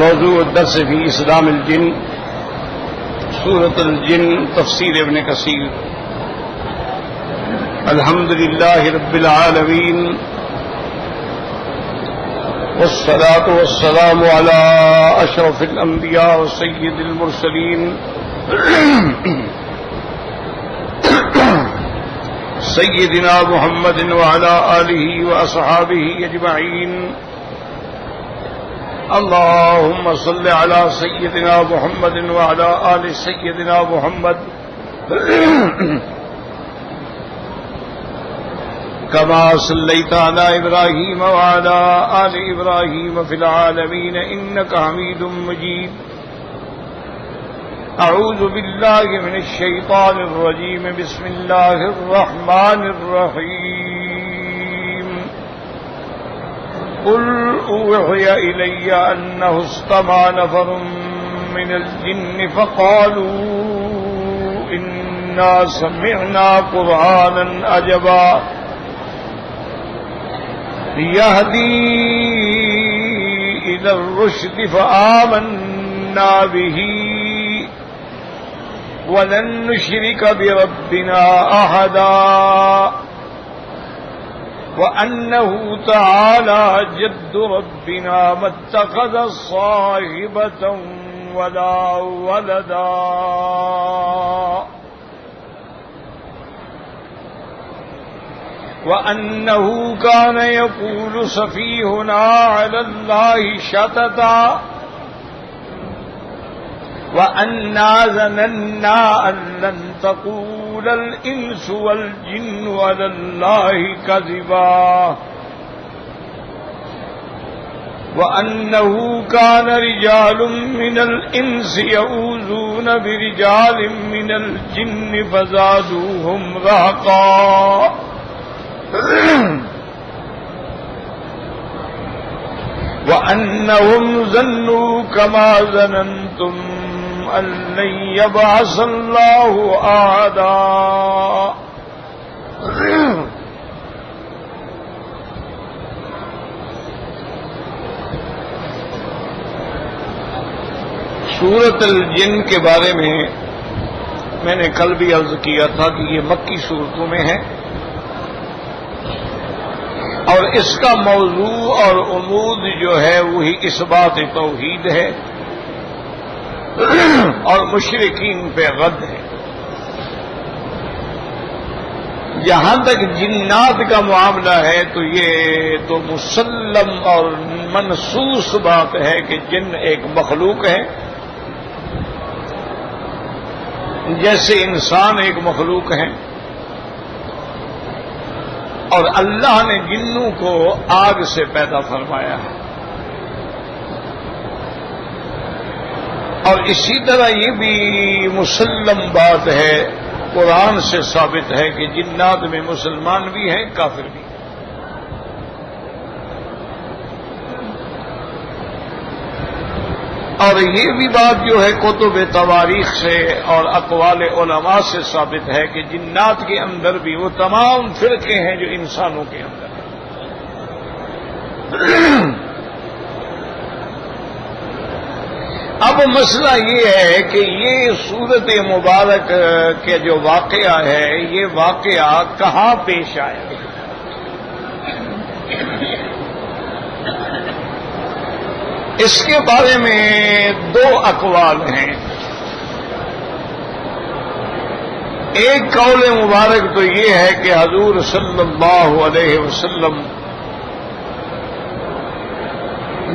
موضوع الدرس في اسلام الجن سورة الجن تفسير ابن كثير. الحمد لله رب العالمين والصلاة والسلام على أشرف الأنبياء وسيد المرسلين سيدنا محمد وعلى آله وأصحابه أجمعين. اللهم صل على سيدنا محمد وعلى آل سيدنا محمد كما صليت على إبراهيم وعلى آل إبراهيم في العالمين إنك حميد مجيد. أعوذ بالله من الشيطان الرجيم. بسم الله الرحمن الرحيم. قل أوحي إلي أنه استمع نفر من الجن فقالوا إنا سمعنا قرآنا عجبا يهدي إلى الرشد فآمنا به ولن نشرك بربنا أحدا وأنه تعالى جد ربنا ما اتخذ صاحبة ولا ولدا وأنه كان يقول سفيهنا على الله شططا وأنا ظننا أن لن تقول الإنس والجن على الله كذبا وأنه كان رجال من الإنس يعوذون برجال من الجن فزادوهم رهقا وأنهم ظنوا كما ظننتم أن لن يبعث الله أحدا. سورۃ الجن کے بارے میں نے کل بھی عرض کیا تھا کہ یہ مکی صورتوں میں ہے اور اس کا موضوع اور عمود جو ہے وہی اثبات توحید ہے اور مشرکین پہ رد ہے. جہاں تک جنات کا معاملہ ہے تو یہ تو مسلم اور منصوص بات ہے کہ جن ایک مخلوق ہے جیسے انسان ایک مخلوق ہے اور اللہ نے جنوں کو آگ سے پیدا فرمایا ہے. اور اسی طرح یہ بھی مسلم بات ہے قرآن سے ثابت ہے کہ جنات میں مسلمان بھی ہیں کافر بھی. اور یہ بھی بات جو ہے کتب تواریخ سے اور اقوال علماء سے ثابت ہے کہ جنات کے اندر بھی وہ تمام فرقے ہیں جو انسانوں کے اندر ہیں. اب مسئلہ یہ ہے کہ یہ سورت مبارک کے جو واقعہ ہے یہ واقعہ کہاں پیش آیا. اس کے بارے میں دو اقوال ہیں. ایک قول مبارک تو یہ ہے کہ حضور صلی اللہ علیہ وسلم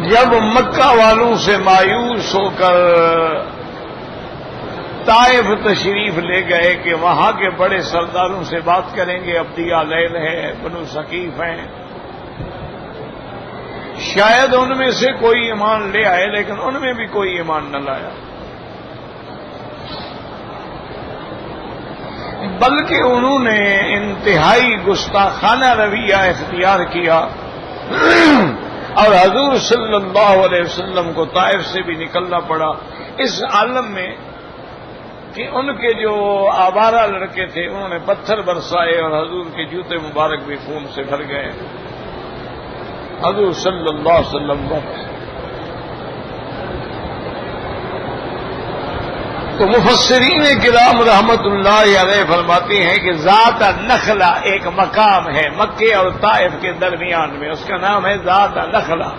جب مکہ والوں سے مایوس ہو کر طائف تشریف لے گئے کہ وہاں کے بڑے سرداروں سے بات کریں گے، ابدیہ لیل ہے، بنو ثقیف ہیں، شاید ان میں سے کوئی ایمان لے آئے لیکن ان میں بھی کوئی ایمان نہ لایا، بلکہ انہوں نے انتہائی گستاخانہ رویہ اختیار کیا اور حضور صلی اللہ علیہ وسلم کو طائف سے بھی نکلنا پڑا اس عالم میں کہ ان کے جو آوارہ لڑکے تھے انہوں نے پتھر برسائے اور حضور کے جوتے مبارک بھی خون سے بھر گئے. حضور صلی اللہ علیہ وسلم تو مفسرین کرام رحمت اللہ علیہ فرماتے ہیں کہ ذات نخلا ایک مقام ہے مکے اور طائف کے درمیان میں، اس کا نام ہے ذات نخلا۔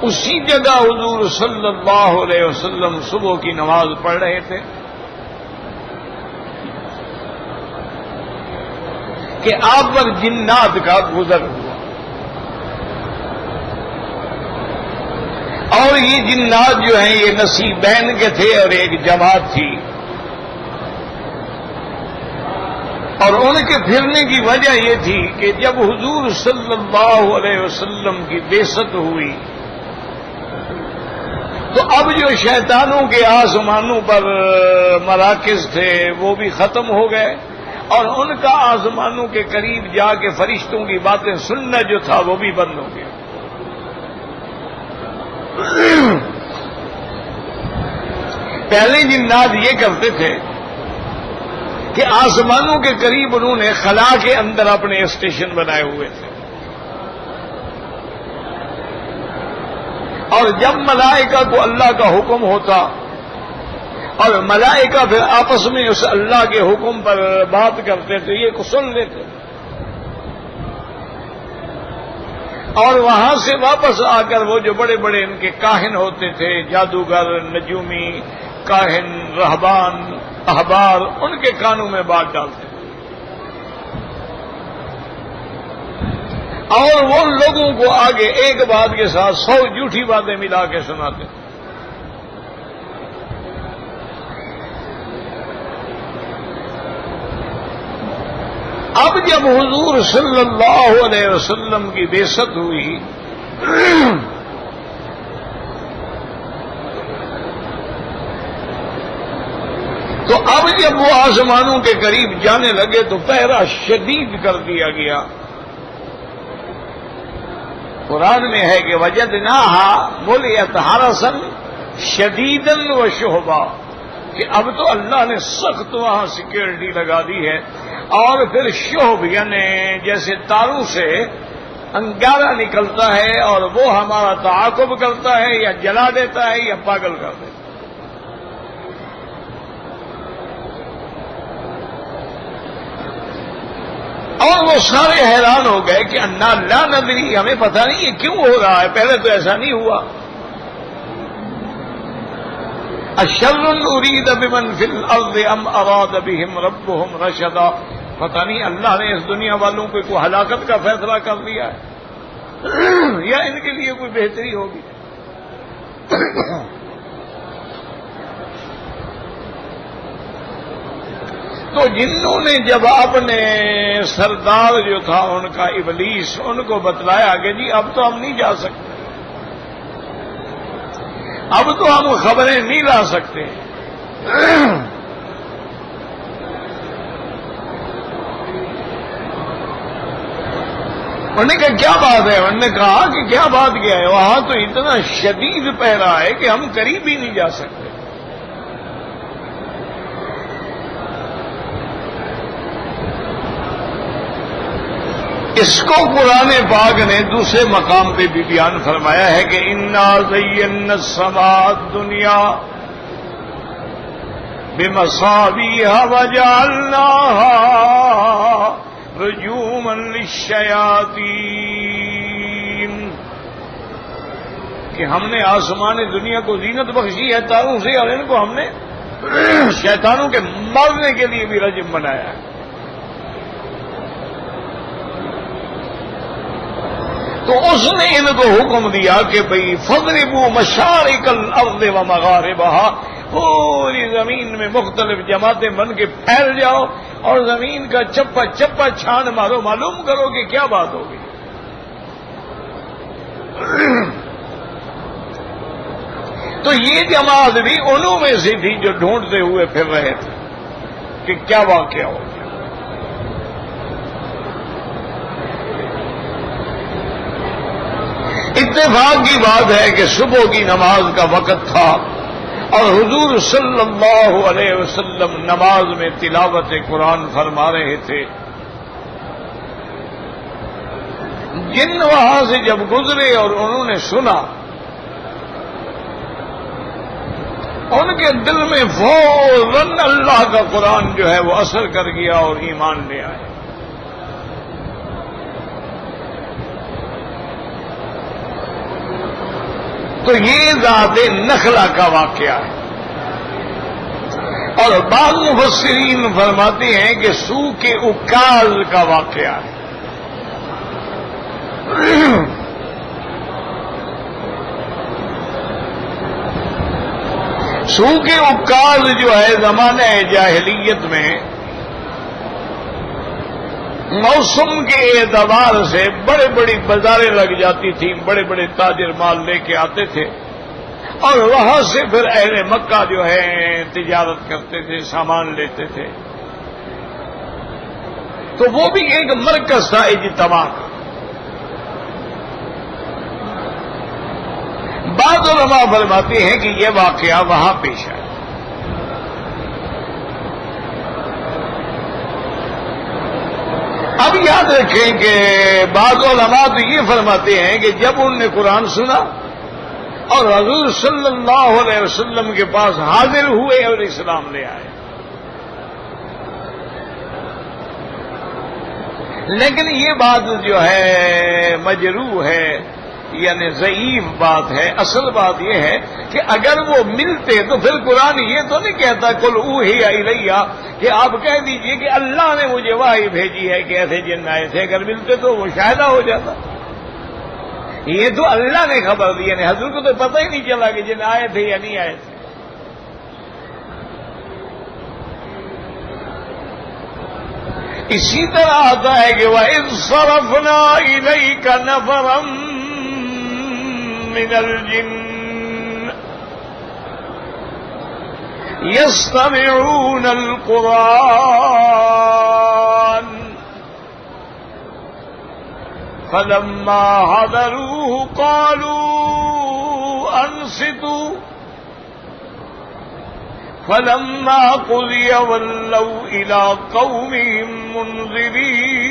اسی جگہ حضور صلی اللہ علیہ وسلم صبح کی نماز پڑھ رہے تھے کہ آپ پر جنات کا گزر ہوا، اور یہ جنات جو ہیں یہ نصیبین کے تھے اور ایک جماعت تھی، اور ان کے پھرنے کی وجہ یہ تھی کہ جب حضور صلی اللہ علیہ وسلم کی بعثت ہوئی تو اب جو شیطانوں کے آسمانوں پر مراکز تھے وہ بھی ختم ہو گئے، اور ان کا آسمانوں کے قریب جا کے فرشتوں کی باتیں سننا جو تھا وہ بھی بند ہو گیا۔ پہلے جنات یہ کرتے تھے کہ آسمانوں کے قریب انہوں نے خلا کے اندر اپنے اسٹیشن بنائے ہوئے تھے، اور جب ملائکہ کو اللہ کا حکم ہوتا اور ملائکہ پھر آپس میں اس اللہ کے حکم پر بات کرتے تھے یہ سن لیتے، اور وہاں سے واپس آ کر وہ جو بڑے بڑے ان کے کاہن ہوتے تھے، جادوگر، نجومی، کاہن، رہبان، احبار، ان کے کانوں میں بات ڈالتے تھے، اور وہ لوگوں کو آگے ایک بات کے ساتھ 100 جھوٹی باتیں ملا کے سناتے تھے۔ اب جب حضور صلی اللہ علیہ وسلم کی بعثت ہوئی تو اب جب وہ آسمانوں کے قریب جانے لگے تو پہرا شدید کر دیا گیا۔ قرآن میں ہے کہ وجدناہا ملئت حرسا شدیدا وشہبا، کہ اب تو اللہ نے سخت وہاں سیکورٹی لگا دی ہے، اور پھر شہب یعنی جیسے تاروں سے انگارہ نکلتا ہے اور وہ ہمارا تعاقب کرتا ہے یا جلا دیتا ہے یا پاگل کر دیتا ہے۔ اور وہ سارے حیران ہو گئے کہ انا لا ندری، ہمیں پتہ نہیں یہ کیوں ہو رہا ہے، پہلے تو ایسا نہیں ہوا۔ اشر ارید بمن فی الارض ام اراد بہم ربہم رشدا، پتہ نہیں اللہ نے اس دنیا والوں کو کوئی ہلاکت کا فیصلہ کر دیا ہے یا ان کے لیے کوئی بہتری ہوگی۔ تو جنوں نے جب اپنے سردار جو تھا ان کا ابلیس ان کو بتلایا کہ جی اب تو ہم نہیں جا سکتے، اب تو ہم خبریں نہیں لا سکتے، انہوں نے کہا کیا بات ہے؟ انہوں نے کہا کہ کیا بات کیا ہے؟ وہاں تو اتنا شدید پہرا ہے کہ ہم قریب ہی نہیں جا سکتے۔ اس کو قرآن پاک نے دوسرے مقام پہ بھی بیان فرمایا ہے کہ انا زینا السماء الدنیا بمصابیح وجعلناها رجوما للشیاطین، کہ ہم نے آسمان دنیا کو زینت بخشی ہے تاروں سے، اور ان کو ہم نے شیطانوں کے مارنے کے لیے بھی رجم بنایا ہے۔ تو اس نے ان کو حکم دیا کہ بھئی فضربوا مشارق الارض ومغاربها، پوری زمین میں مختلف جماعتیں بن کے پھیل جاؤ اور زمین کا چپا چپا چھان مارو، معلوم کرو کہ کیا بات ہوگی۔ تو یہ جماعت بھی انہوں میں سے تھی جو ڈھونڈتے ہوئے پھر رہے تھے کہ کیا واقعہ ہو گیا۔ اتفاق کی بات ہے کہ صبح کی نماز کا وقت تھا اور حضور صلی اللہ علیہ وسلم نماز میں تلاوت قرآن فرما رہے تھے۔ جن وہاں سے جب گزرے اور انہوں نے سنا ان کے دل میں فوراً اللہ کا قرآن جو ہے وہ اثر کر گیا اور ایمان لے آئے. تو یہ ذات نخلا کا واقعہ ہے. اور بعض مفسرین فرماتے ہیں کہ سو کے اکاز کا واقعہ ہے. سو کے اکاز جو ہے زمانہ جاہلیت میں موسم کے اعتبار سے بڑے بڑی بازاریں لگ جاتی تھیں، بڑے بڑے تاجر مال لے کے آتے تھے اور وہاں سے پھر اہل مکہ جو ہے تجارت کرتے تھے، سامان لیتے تھے. تو وہ بھی ایک مرکز تھا اجتماع کا. بعض علماء فرماتے ہیں کہ یہ واقعہ وہاں پیش آیا. اب یاد رکھیں کہ بعض علماء تو یہ فرماتے ہیں کہ جب انہوں نے قرآن سنا اور حضور صلی اللہ علیہ وسلم کے پاس حاضر ہوئے اور اسلام لے آئے. لیکن یہ بات جو ہے مجروح ہے، یعنی ضعیف بات ہے. اصل بات یہ ہے کہ اگر وہ ملتے تو پھر قرآن یہ تو نہیں کہتا قل اوحی الیہ کہ آپ کہہ دیجئے کہ اللہ نے مجھے وحی بھیجی ہے کہ ایسے جن آئے تھے. اگر ملتے تو وہ شاہدہ ہو جاتا. یہ تو اللہ نے خبر دی، یعنی حضور کو تو پتہ ہی نہیں چلا کہ جن آئے تھے یا نہیں آئے تھے. اسی طرح آتا ہے کہ وَإِذْ صَرَفْنَا إِلَيْكَ نَفَرًا مِنَ الْجِنِّ يَسْتَمِعُونَ الْقُرْآنَ فَلَمَّا حَضَرُوهُ قَالُوا أَنصِتُوا فَلَمَّا قُضِيَ وَلَّوْا إِلَىٰ قَوْمِهِمْ مُنذِرِينَ.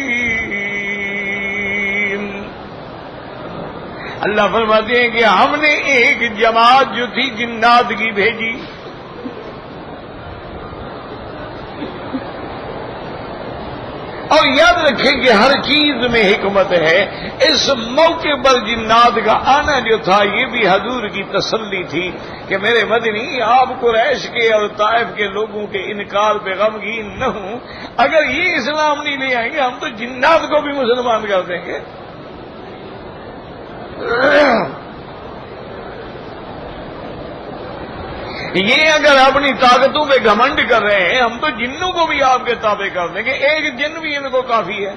اللہ فرماتے ہیں کہ ہم نے ایک جماعت جو تھی جنات کی بھیجی. اور یاد رکھیں کہ ہر چیز میں حکمت ہے. اس موقع پر جنات کا آنا جو تھا یہ بھی حضور کی تسلی تھی کہ میرے مدنی آپ قریش کے اور طائف کے لوگوں کے انکار پہ غمگین نہ ہوں. اگر یہ اسلام نہیں لے آئیں گے ہم تو جنات کو بھی مسلمان کر دیں گے. یہ اگر اپنی طاقتوں پہ گھمنڈ کر رہے ہیں ہم تو جنوں کو بھی آپ کے تابع کر دیں گے. ایک جن بھی ان کو کافی ہے.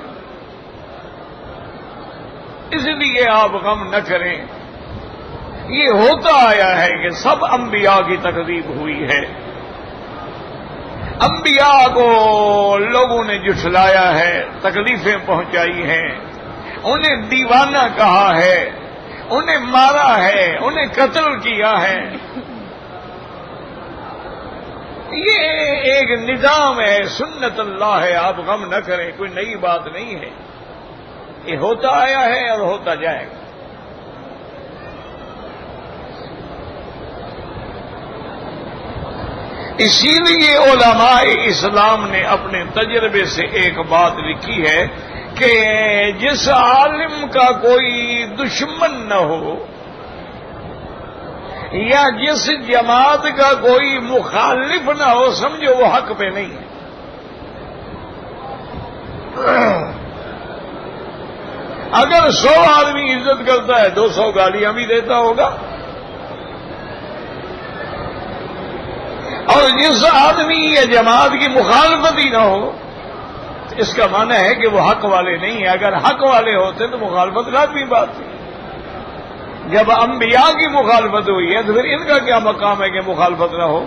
اس لیے آپ غم نہ کریں. یہ ہوتا آیا ہے کہ سب انبیاء کی تکذیب ہوئی ہے. انبیاء کو لوگوں نے جھٹلایا ہے، تکلیفیں پہنچائی ہیں، انہیں دیوانہ کہا ہے، انہیں مارا ہے، انہیں قتل کیا ہے. یہ ایک نظام ہے، سنت اللہ ہے. آپ غم نہ کریں، کوئی نئی بات نہیں ہے. یہ ہوتا آیا ہے اور ہوتا جائے گا. اسی لیے علماء اسلام نے اپنے تجربے سے ایک بات لکھی ہے کہ جس عالم کا کوئی دشمن نہ ہو یا جس جماعت کا کوئی مخالف نہ ہو سمجھو وہ حق پہ نہیں ہے. اگر 100 آدمی عزت کرتا ہے 200 گالیاں بھی دیتا ہوگا. اور جس آدمی یا جماعت کی مخالفت ہی نہ ہو اس کا معنی ہے کہ وہ حق والے نہیں ہیں. اگر حق والے ہوتے تو مخالفت لازمی بات تھی. جب انبیاء کی مخالفت ہوئی ہے تو پھر ان کا کیا مقام ہے کہ مخالفت نہ ہو.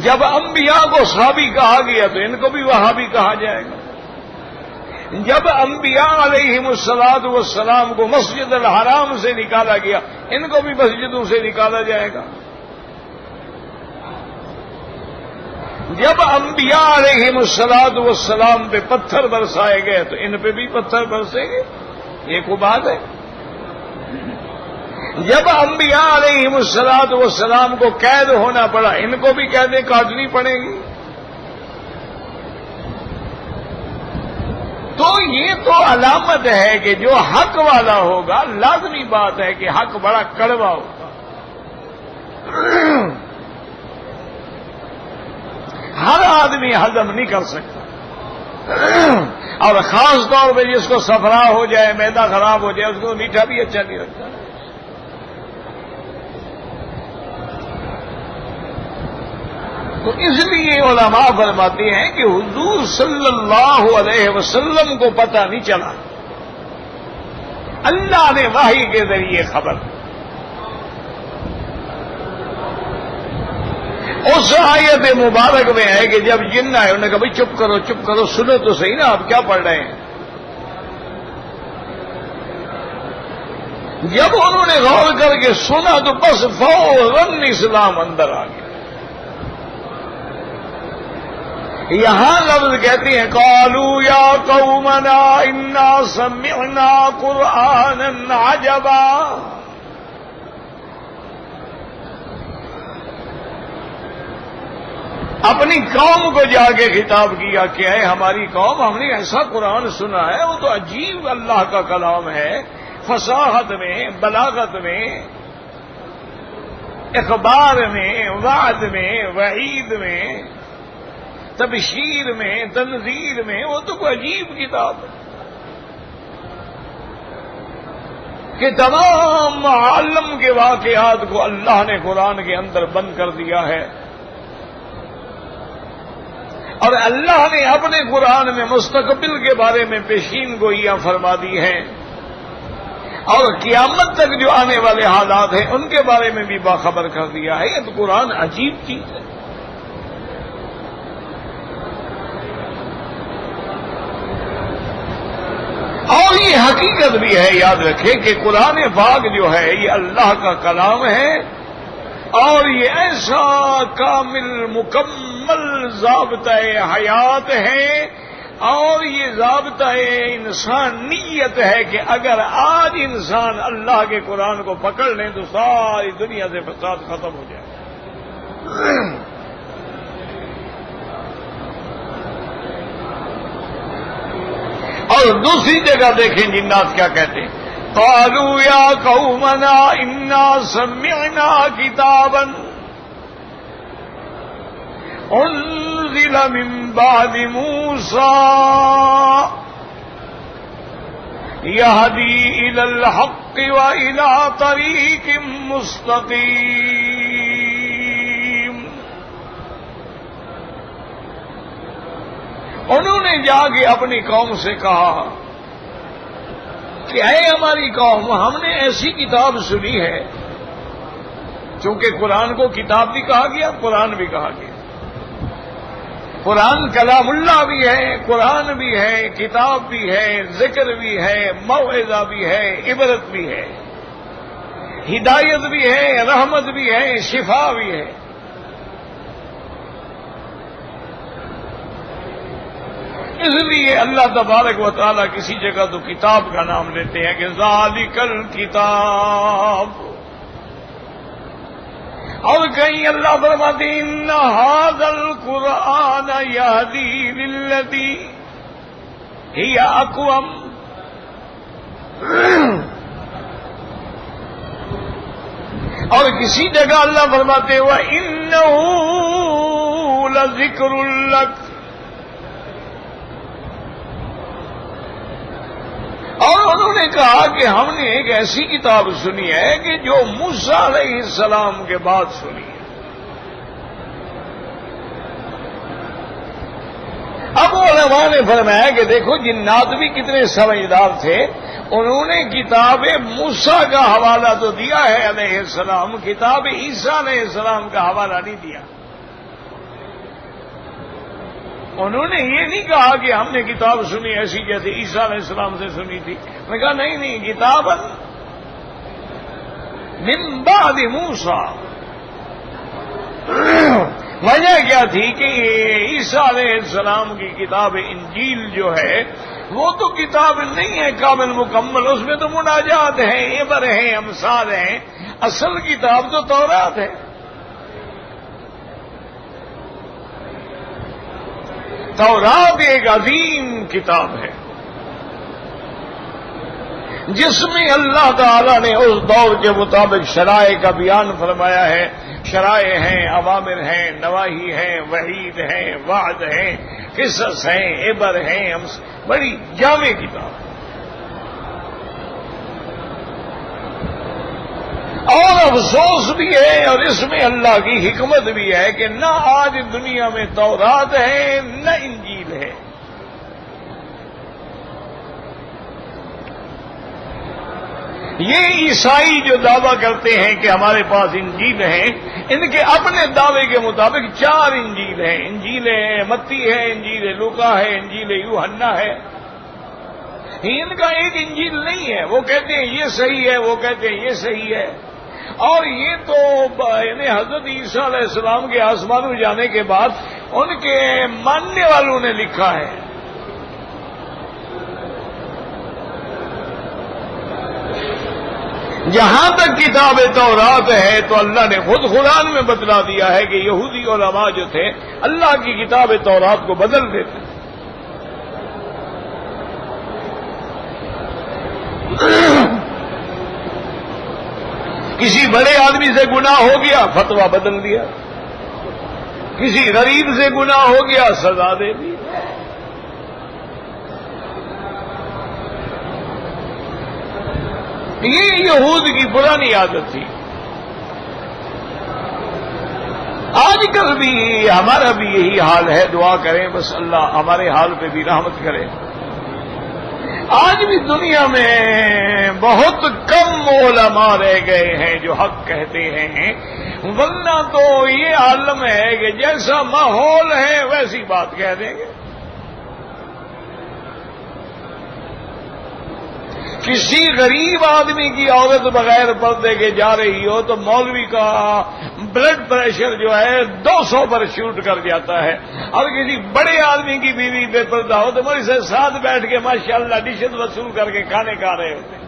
جب انبیاء کو صحابی کہا گیا تو ان کو بھی وہابی کہا جائے گا. جب انبیاء علیہم الصلاۃ والسلام کو مسجد الحرام سے نکالا گیا ان کو بھی مسجدوں سے نکالا جائے گا. جب انبیاء علیہم الصلاۃ والسلام پہ پتھر برسائے گئے تو ان پہ بھی پتھر برسیں گے. یہ کوئی بات ہے؟ جب انبیاء علیہم الصلوۃ والسلام کو قید ہونا پڑا، ان کو بھی قیدیں کاٹنی پڑیں گی۔ تو یہ تو علامت ہے کہ جو حق والا ہوگا، لازمی بات ہے کہ حق بڑا کڑوا ہوگا۔ ہر آدمی ہضم نہیں کر سکتا، اور خاص طور پہ جس کو صفرا ہو جائے، معدہ خراب ہو جائے، اس کو میٹھا بھی اچھا نہیں لگتا۔ تو اس لیے علماء فرماتے ہیں کہ حضور صلی اللہ علیہ وسلم کو پتہ نہیں چلا، اللہ نے وحی کے ذریعے خبر۔ اس آیت مبارک میں ہے کہ جب جن آئے، انہوں نے کہا بھائی چپ کرو چپ کرو، سنو تو صحیح نا آپ کیا پڑھ رہے ہیں۔ جب انہوں نے غور کر کے سنا تو بس فوراً اسلام اندر آ گیا۔ یہاں لفظ کہتے ہیں قالوا یا قومنا انا سمعنا قرآنا عجبا۔ اپنی قوم کو جا کے خطاب کیا کہ اے ہماری قوم، ہم نے ایسا قرآن سنا ہے، وہ تو عجیب اللہ کا کلام ہے، فصاحت میں، بلاغت میں، اخبار میں، وعد میں، وعید میں، تبشیر میں، تنذیر میں، وہ تو کوئی عجیب کتاب ہے کہ تمام عالم کے واقعات کو اللہ نے قرآن کے اندر بند کر دیا ہے، اور اللہ نے اپنے قرآن میں مستقبل کے بارے میں پیشین گوئیاں فرما دی ہیں، اور قیامت تک جو آنے والے حالات ہیں ان کے بارے میں بھی باخبر کر دیا ہے۔ یہ تو قرآن عجیب چیز ہے۔ اور یہ حقیقت بھی ہے، یاد رکھیں کہ قرآن پاک جو ہے یہ اللہ کا کلام ہے، اور یہ ایسا کامل مکمل ضابطہ حیات ہے، اور یہ ضابطہ انسانیت ہے کہ اگر آج انسان اللہ کے قرآن کو پکڑ لیں تو ساری دنیا سے فساد ختم ہو جائے۔ اور دوسری جگہ دیکھیں جنات کیا کہتے ہیں، قالوا یا قومنا انا سمعنا کتابا انزل من بعد موسى يهدي الى الحق والى طريق مستقيم۔ انہوں نے جا کے اپنی قوم سے کہا کہ اے ہماری قوم، ہم نے ایسی کتاب سنی ہے، چونکہ قرآن کو کتاب بھی کہا گیا، قرآن بھی کہا گیا، قرآن کلام اللہ بھی ہے، قرآن بھی ہے، کتاب بھی ہے، ذکر بھی ہے، موعظہ بھی ہے، عبرت بھی ہے، ہدایت بھی ہے، رحمت بھی ہے، شفا بھی ہے۔ اس لیے اللہ تبارک و تعالیٰ کسی جگہ تو کتاب کا نام لیتے ہیں کہ ذالک الکتاب، اور کہیں اللہ فرماتے ہیں ان ھذا القرآن یہدی للتی ہی اقوم۔ اور کسی جگہ اللہ فرماتے ہیں وَإِنَّهُ لَذِكْرٌ لَكَ۔ اور انہوں نے کہا کہ ہم نے ایک ایسی کتاب سنی ہے کہ جو موسیٰ علیہ السلام کے بعد سنی ہے۔ اب علماء نے فرمایا کہ دیکھو جنات بھی کتنے سمجھدار تھے، انہوں نے کتاب موسیٰ کا حوالہ تو دیا ہے علیہ السلام، کتاب عیسیٰ علیہ السلام کا حوالہ نہیں دیا۔ انہوں نے یہ نہیں کہا کہ ہم نے کتاب سنی ایسی جیسے عیسیٰ علیہ السلام سے سنی تھی، میں کہا نہیں، کتاب من بعد موسیٰ۔ وجہ کیا تھی کہ عیسیٰ علیہ السلام کی کتاب انجیل جو ہے وہ تو کتاب نہیں ہے کامل مکمل، اس میں تو مناجات ہیں، عبر ہیں، امثال ہیں، اصل کتاب تو تورات ہے۔ تورات ایک عظیم کتاب ہے جس میں اللہ تعالی نے اس دور کے مطابق شرائع کا بیان فرمایا ہے۔ شرائع ہیں، اوامر ہیں، نواہی ہیں، وعید ہیں، وعد ہیں، قصص ہیں، عبر ہیں، بڑی جامع کتاب ہے۔ اور افسوس بھی ہے اور اس میں اللہ کی حکمت بھی ہے کہ نہ آج دنیا میں تورات ہے نہ انجیل ہے۔ یہ عیسائی جو دعویٰ کرتے ہیں کہ ہمارے پاس انجیل ہیں، ان کے اپنے دعوے کے مطابق 4 انجیل ہیں۔ انجیل متی ہے، انجیل لوکا ہے، انجیل یوحنا ہے۔ ان کا ایک انجیل نہیں ہے۔ وہ کہتے ہیں یہ صحیح ہے، وہ کہتے ہیں یہ صحیح ہے۔ اور یہ تو یعنی حضرت عیسیٰ علیہ السلام کے آسمان میں جانے کے بعد ان کے ماننے والوں نے لکھا ہے۔ جہاں تک کتاب تورات ہے تو اللہ نے خود قرآن میں بتلا دیا ہے کہ یہودی علماء جو تھے اللہ کی کتاب تورات کو بدل دیتے ہیں۔ کسی بڑے آدمی سے گناہ ہو گیا فتویٰ بدل دیا، کسی غریب سے گناہ ہو گیا سزا دے دی۔ یہ یہود کی پرانی عادت تھی۔ آج کل بھی ہمارا بھی یہی حال ہے، دعا کریں بس اللہ ہمارے حال پہ بھی رحمت کرے۔ آج بھی دنیا میں بہت کم علماء رہ گئے ہیں جو حق کہتے ہیں، ورنہ تو یہ عالم ہے کہ جیسا ماحول ہے ویسی بات کہہ دیں گے۔ کسی غریب آدمی کی عورت بغیر پردے کے جا رہی ہو تو مولوی کا بلڈ پریشر جو ہے 200 پر شوٹ کر جاتا ہے، اور کسی بڑے آدمی کی بیوی بے پردہ ہو تو مجھ سے ساتھ بیٹھ کے ماشاءاللہ ڈشز وصول کر کے کھانے کھا رہے ہوتے ہیں۔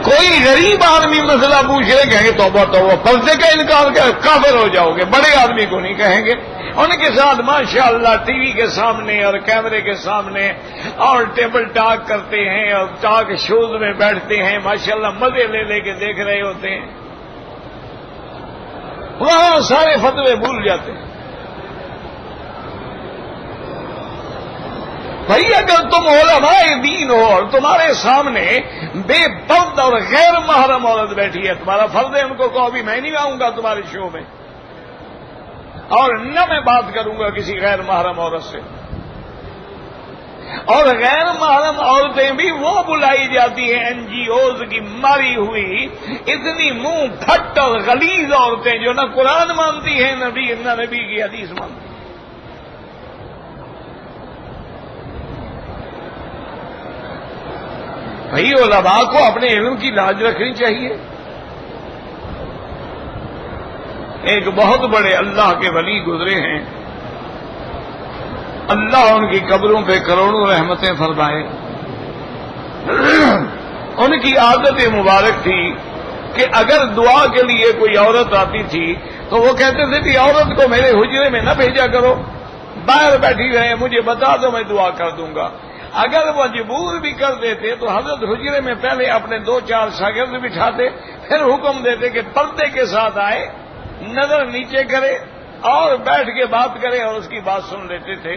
کوئی غریب آدمی مسئلہ پوچھ رہے کہیں گے توبہ توبہ، پردے کا انکار کر کافر ہو جاؤ گے۔ بڑے آدمی کو نہیں کہیں گے۔ ان کے ساتھ ماشاءاللہ ٹی وی کے سامنے اور کیمرے کے سامنے اور ٹیبل ٹاک کرتے ہیں اور ٹاک شوز میں بیٹھتے ہیں، ماشاءاللہ مزے لے لے کے دیکھ رہے ہوتے ہیں، وہاں سارے فتوے بھول جاتے ہیں۔ بھائی اگر تم علماء دین ہو اور تمہارے سامنے بے پرد اور غیر محرم عورت بیٹھی ہے، تمہارا فرض ہے ان کو کہو بھی میں نہیں آؤں گا تمہارے شو میں، اور نہ میں بات کروں گا کسی غیر محرم عورت سے۔ اور غیر محرم عورتیں بھی وہ بلائی جاتی ہیں این جی اوز کی ماری ہوئی اتنی منہ پھٹ اور غلیظ عورتیں جو نہ قرآن مانتی ہیں نہ نبی کی حدیث مانتی ہیں۔ بھائی علماء کو اپنے علم کی لاج رکھنی چاہیے۔ ایک بہت بڑے اللہ کے ولی گزرے ہیں، اللہ ان کی قبروں پہ کروڑوں رحمتیں فرمائے۔ ان کی عادت مبارک تھی کہ اگر دعا کے لیے کوئی عورت آتی تھی تو وہ کہتے تھے کہ عورت کو میرے حجرے میں نہ بھیجا کرو، باہر بیٹھی رہے، مجھے بتا دو میں دعا کر دوں گا۔ اگر وہ مجبور بھی کر دیتے تو حضرت حجرے میں پہلے اپنے 2-4 شاگرد بٹھاتے، پھر حکم دیتے کہ پردے کے ساتھ آئے، نظر نیچے کرے اور بیٹھ کے بات کرے، اور اس کی بات سن لیتے تھے۔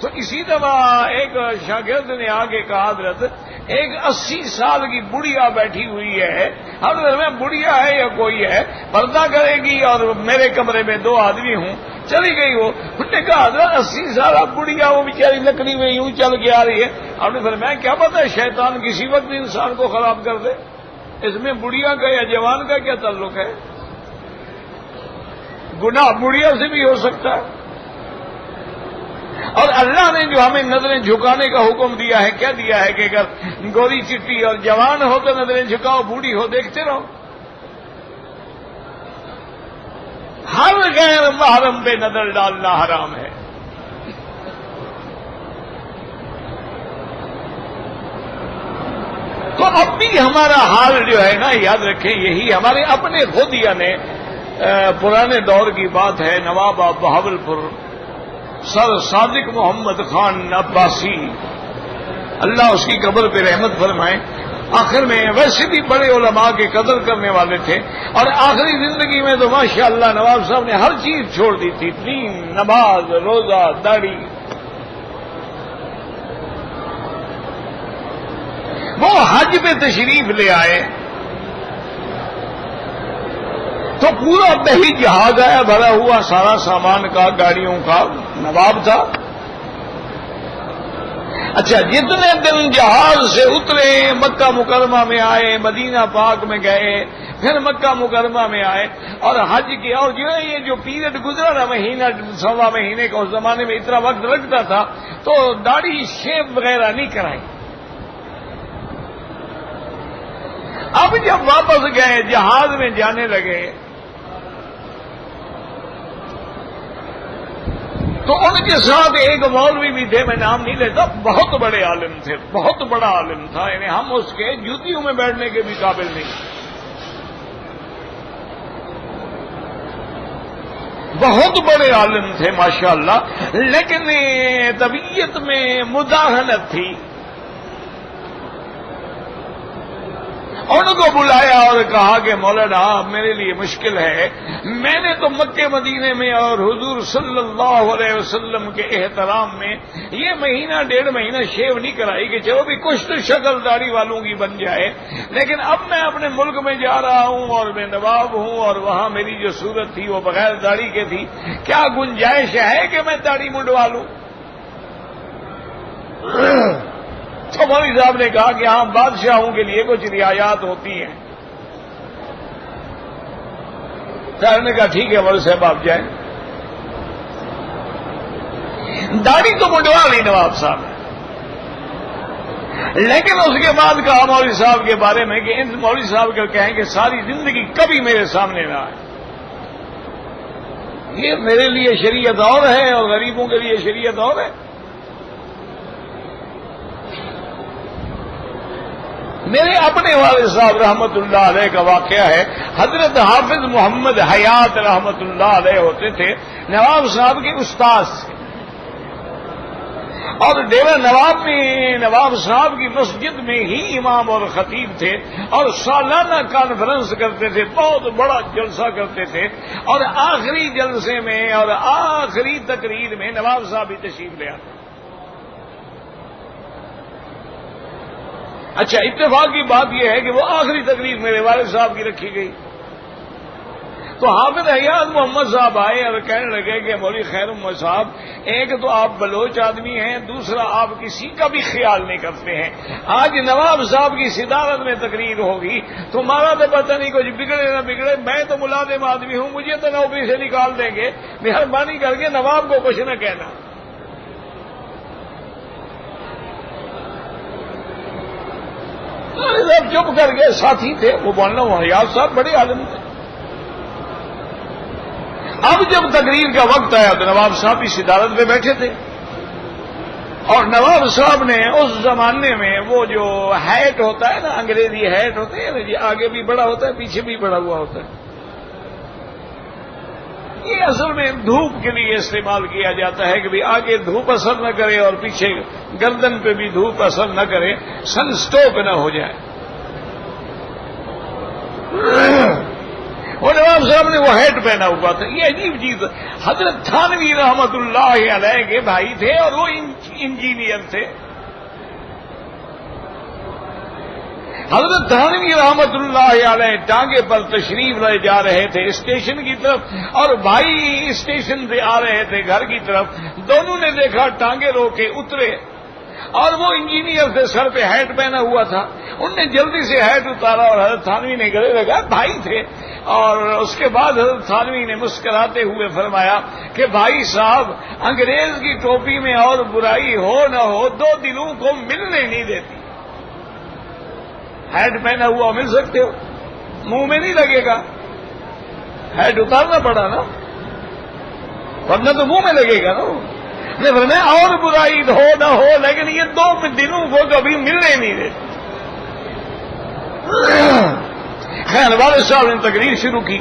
تو اسی طرح ایک شاگرد نے آگے کہا حضرت ایک 80 سال کی بڑھیا بیٹھی ہوئی ہے، حضرت میں بڑھیا ہے یا کوئی ہے، پردہ کرے گی اور میرے کمرے میں 2 آدمی ہوں۔ چلی گئی وہ، انہوں نے کہا حضرت 80 سال اب بڑھیا وہ بیچاری لکڑی میں یوں چل کے آ رہی ہے۔ آپ نے فرمایا کیا پتہ ہے شیطان کسی وقت انسان کو خراب کر دے، اس میں بڑھیا کا یا جوان کا کیا تعلق ہے؟ گناہ بڑھیا سے بھی ہو سکتا ہے۔ اور اللہ نے جو ہمیں نظریں جھکانے کا حکم دیا ہے کیا دیا ہے کہ اگر گوری چٹی اور جوان ہو تو نظریں جھکاؤ، بوڑھی ہو دیکھتے رہو۔ ہر غیر محرم پہ نظر ڈالنا حرام ہے. تو اب بھی ہمارا حال جو ہے نا، یاد رکھیں، یہی ہمارے اپنے خود یعنی پرانے دور کی بات ہے. نواب آف بہاولپور سر صادق محمد خان عباسی، اللہ اس کی قبر پہ رحمت فرمائے، آخر میں ویسے بھی بڑے علماء کے قدر کرنے والے تھے، اور آخری زندگی میں تو ماشاءاللہ نواب صاحب نے ہر چیز چھوڑ دی تھی، دین، نماز، روزہ، داڑھی. وہ حج پہ تشریف لے آئے تو پورا بہی جہاز آیا بھرا ہوا سارا سامان کا، گاڑیوں کا. نواب تھا. اچھا، جتنے دن جہاز سے اترے، مکہ مکرمہ میں آئے، مدینہ پاک میں گئے، پھر مکہ مکرمہ میں آئے اور حج کیا، اور جو ہے یہ جو پیریڈ گزرا نا، مہینہ سوا مہینے کا، اس زمانے میں اتنا وقت لگتا تھا، تو داڑھی شیو وغیرہ نہیں کرائی. اب جب واپس گئے، جہاز میں جانے لگے، تو ان کے ساتھ ایک مولوی بھی تھے، میں نام نہیں لیتا، بہت بڑے عالم تھے، بہت بڑا عالم تھا، یعنی ہم اس کے جوتیوں میں بیٹھنے کے بھی قابل نہیں. بہت بڑے عالم تھے ماشاءاللہ، لیکن طبیعت میں مداہنت تھی. ان کو بلایا اور کہا کہ مولانا میرے لیے مشکل ہے، میں نے تو مکے مدینے میں اور حضور صلی اللہ علیہ وسلم کے احترام میں یہ مہینہ ڈیڑھ مہینہ شیو نہیں کرائی کہ چلو بھی کچھ تو شکل داڑھی والوں کی بن جائے، لیکن اب میں اپنے ملک میں جا رہا ہوں اور میں نواب ہوں اور وہاں میری جو صورت تھی وہ بغیر داڑھی کے تھی، کیا گنجائش ہے کہ میں داڑھی منڈوا لوں؟ تو مولوی صاحب نے کہا کہ ہاں، بادشاہوں کے لیے کچھ رعایات ہوتی ہیں. صاحب نے کہا ٹھیک ہے مولوی صاحب آپ جائیں. داڑھی تو منڈوا لی نواب صاحب، لیکن اس کے بعد کہا مولوی صاحب کے بارے میں کہ ان مولوی صاحب کو کہیں کہ ساری زندگی کبھی میرے سامنے نہ آئے. یہ میرے لیے شریعت اور ہے اور غریبوں کے لیے شریعت اور ہے. میرے اپنے والد صاحب رحمت اللہ علیہ کا واقعہ ہے. حضرت حافظ محمد حیات رحمت اللہ علیہ ہوتے تھے نواب صاحب کے استاد سے، اور ڈیرہ نواب میں نواب صاحب کی مسجد میں ہی امام اور خطیب تھے، اور سالانہ کانفرنس کرتے تھے، بہت بڑا جلسہ کرتے تھے، اور آخری جلسے میں اور آخری تقریر میں نواب صاحب ہی تشریف لے آتے. اچھا، اتفاق کی بات یہ ہے کہ وہ آخری تقریر میرے والد صاحب کی رکھی گئی، تو حافظ حیات محمد صاحب آئے اور کہنے لگے کہ مولوی خیر محمد صاحب، ایک تو آپ بلوچ آدمی ہیں، دوسرا آپ کسی کا بھی خیال نہیں کرتے ہیں. آج نواب صاحب کی صدارت میں تقریر ہوگی، تمہارا تو پتہ نہیں کچھ بگڑے نہ بگڑے، میں تو ملازم آدمی ہوں، مجھے تو نوکری سے نکال دیں گے، مہربانی کر کے نواب کو کچھ نہ کہنا. صاحب چپ کر گئے. ساتھی تھے وہ، مولانا حیات صاحب بڑے عالم تھے. اب جب تقریر کا وقت آیا تو نواب صاحب بھی صدارت پہ بیٹھے تھے، اور نواب صاحب نے اس زمانے میں وہ جو ہیٹ ہوتا ہے نا، انگریزی ہیٹ ہوتے ہیں نا جی، آگے بھی بڑا ہوتا ہے پیچھے بھی بڑا ہوا ہوتا ہے، یہ اصل میں دھوپ کے لیے استعمال کیا جاتا ہے کہ بھی آگے دھوپ اثر نہ کرے اور پیچھے گردن پہ بھی دھوپ اثر نہ کرے، سن اسٹروک نہ ہو جائے. وہ نواب صاحب نے وہ ہیٹ پہنا ہوا تھا. یہ عجیب چیز، حضرت تھانوی رحمت اللہ علیہ کے بھائی تھے اور وہ انجینئر تھے. حضرت تھانوی رحمت اللہ علیہ ٹانگے پر تشریف لے جا رہے تھے اسٹیشن کی طرف، اور بھائی اسٹیشن سے آ رہے تھے گھر کی طرف. دونوں نے دیکھا، ٹانگے روکے، اترے، اور وہ انجینئر سے سر پہ ہیٹ پہنا ہوا تھا. ان نے جلدی سے ہیٹ اتارا اور حضرت تھانوی نے گلے لگا، بھائی تھے. اور اس کے بعد حضرت تھانوی نے مسکراتے ہوئے فرمایا کہ بھائی صاحب، انگریز کی ٹوپی میں اور برائی ہو نہ ہو، دو دلوں کو ملنے نہیں دیتی. ہیٹ پہنا ہوا مل سکتے ہو، منہ میں نہیں لگے گا، ہیٹ اتارنا پڑا نا. ورنہ تو منہ میں لگے گا نا. میں اور برائی ہو نہ ہو لیکن یہ دو دنوں کو کبھی ملنے نہیں دیتے. خیر والد صاحب نے تقریر شروع کی.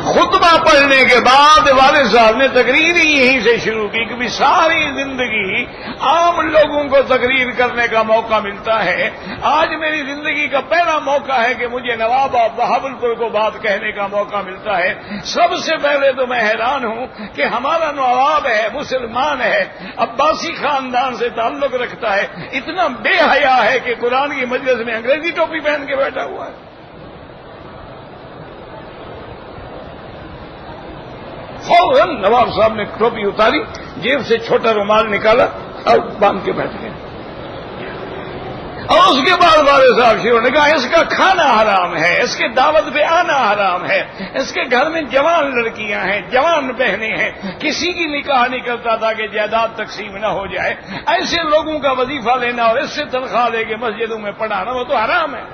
خطبہ پڑھنے کے بعد والد صاحب نے تقریر ہی یہیں سے شروع کی کہ ساری زندگی عام لوگوں کو تقریر کرنے کا موقع ملتا ہے. آج میری زندگی کا پہلا موقع ہے کہ مجھے نواب بہاولپور کو بات کہنے کا موقع ملتا ہے. سب سے پہلے تو میں حیران ہوں کہ ہمارا نواب ہے، مسلمان ہے، عباسی خاندان سے تعلق رکھتا ہے، اتنا بے حیا ہے کہ قرآن کی مجلس میں انگریزی ٹوپی پہن کے بیٹھا ہوا ہے. فوراً نواب صاحب نے ٹوپی اتاری، جیب سے چھوٹا رومال نکالا اور باندھ کے بیٹھ گئے. اور اس کے بعد والد صاحب شروع نے کہا اس کا کھانا حرام ہے، اس کے دعوت پہ آنا حرام ہے، اس کے گھر میں جوان لڑکیاں ہیں، جوان بہنیں ہیں، کسی کی نکاح نہیں کرتا تھا کہ جائیداد تقسیم نہ ہو جائے. ایسے لوگوں کا وظیفہ لینا اور اس سے تنخواہ لے کے مسجدوں میں پڑھانا وہ تو حرام ہے.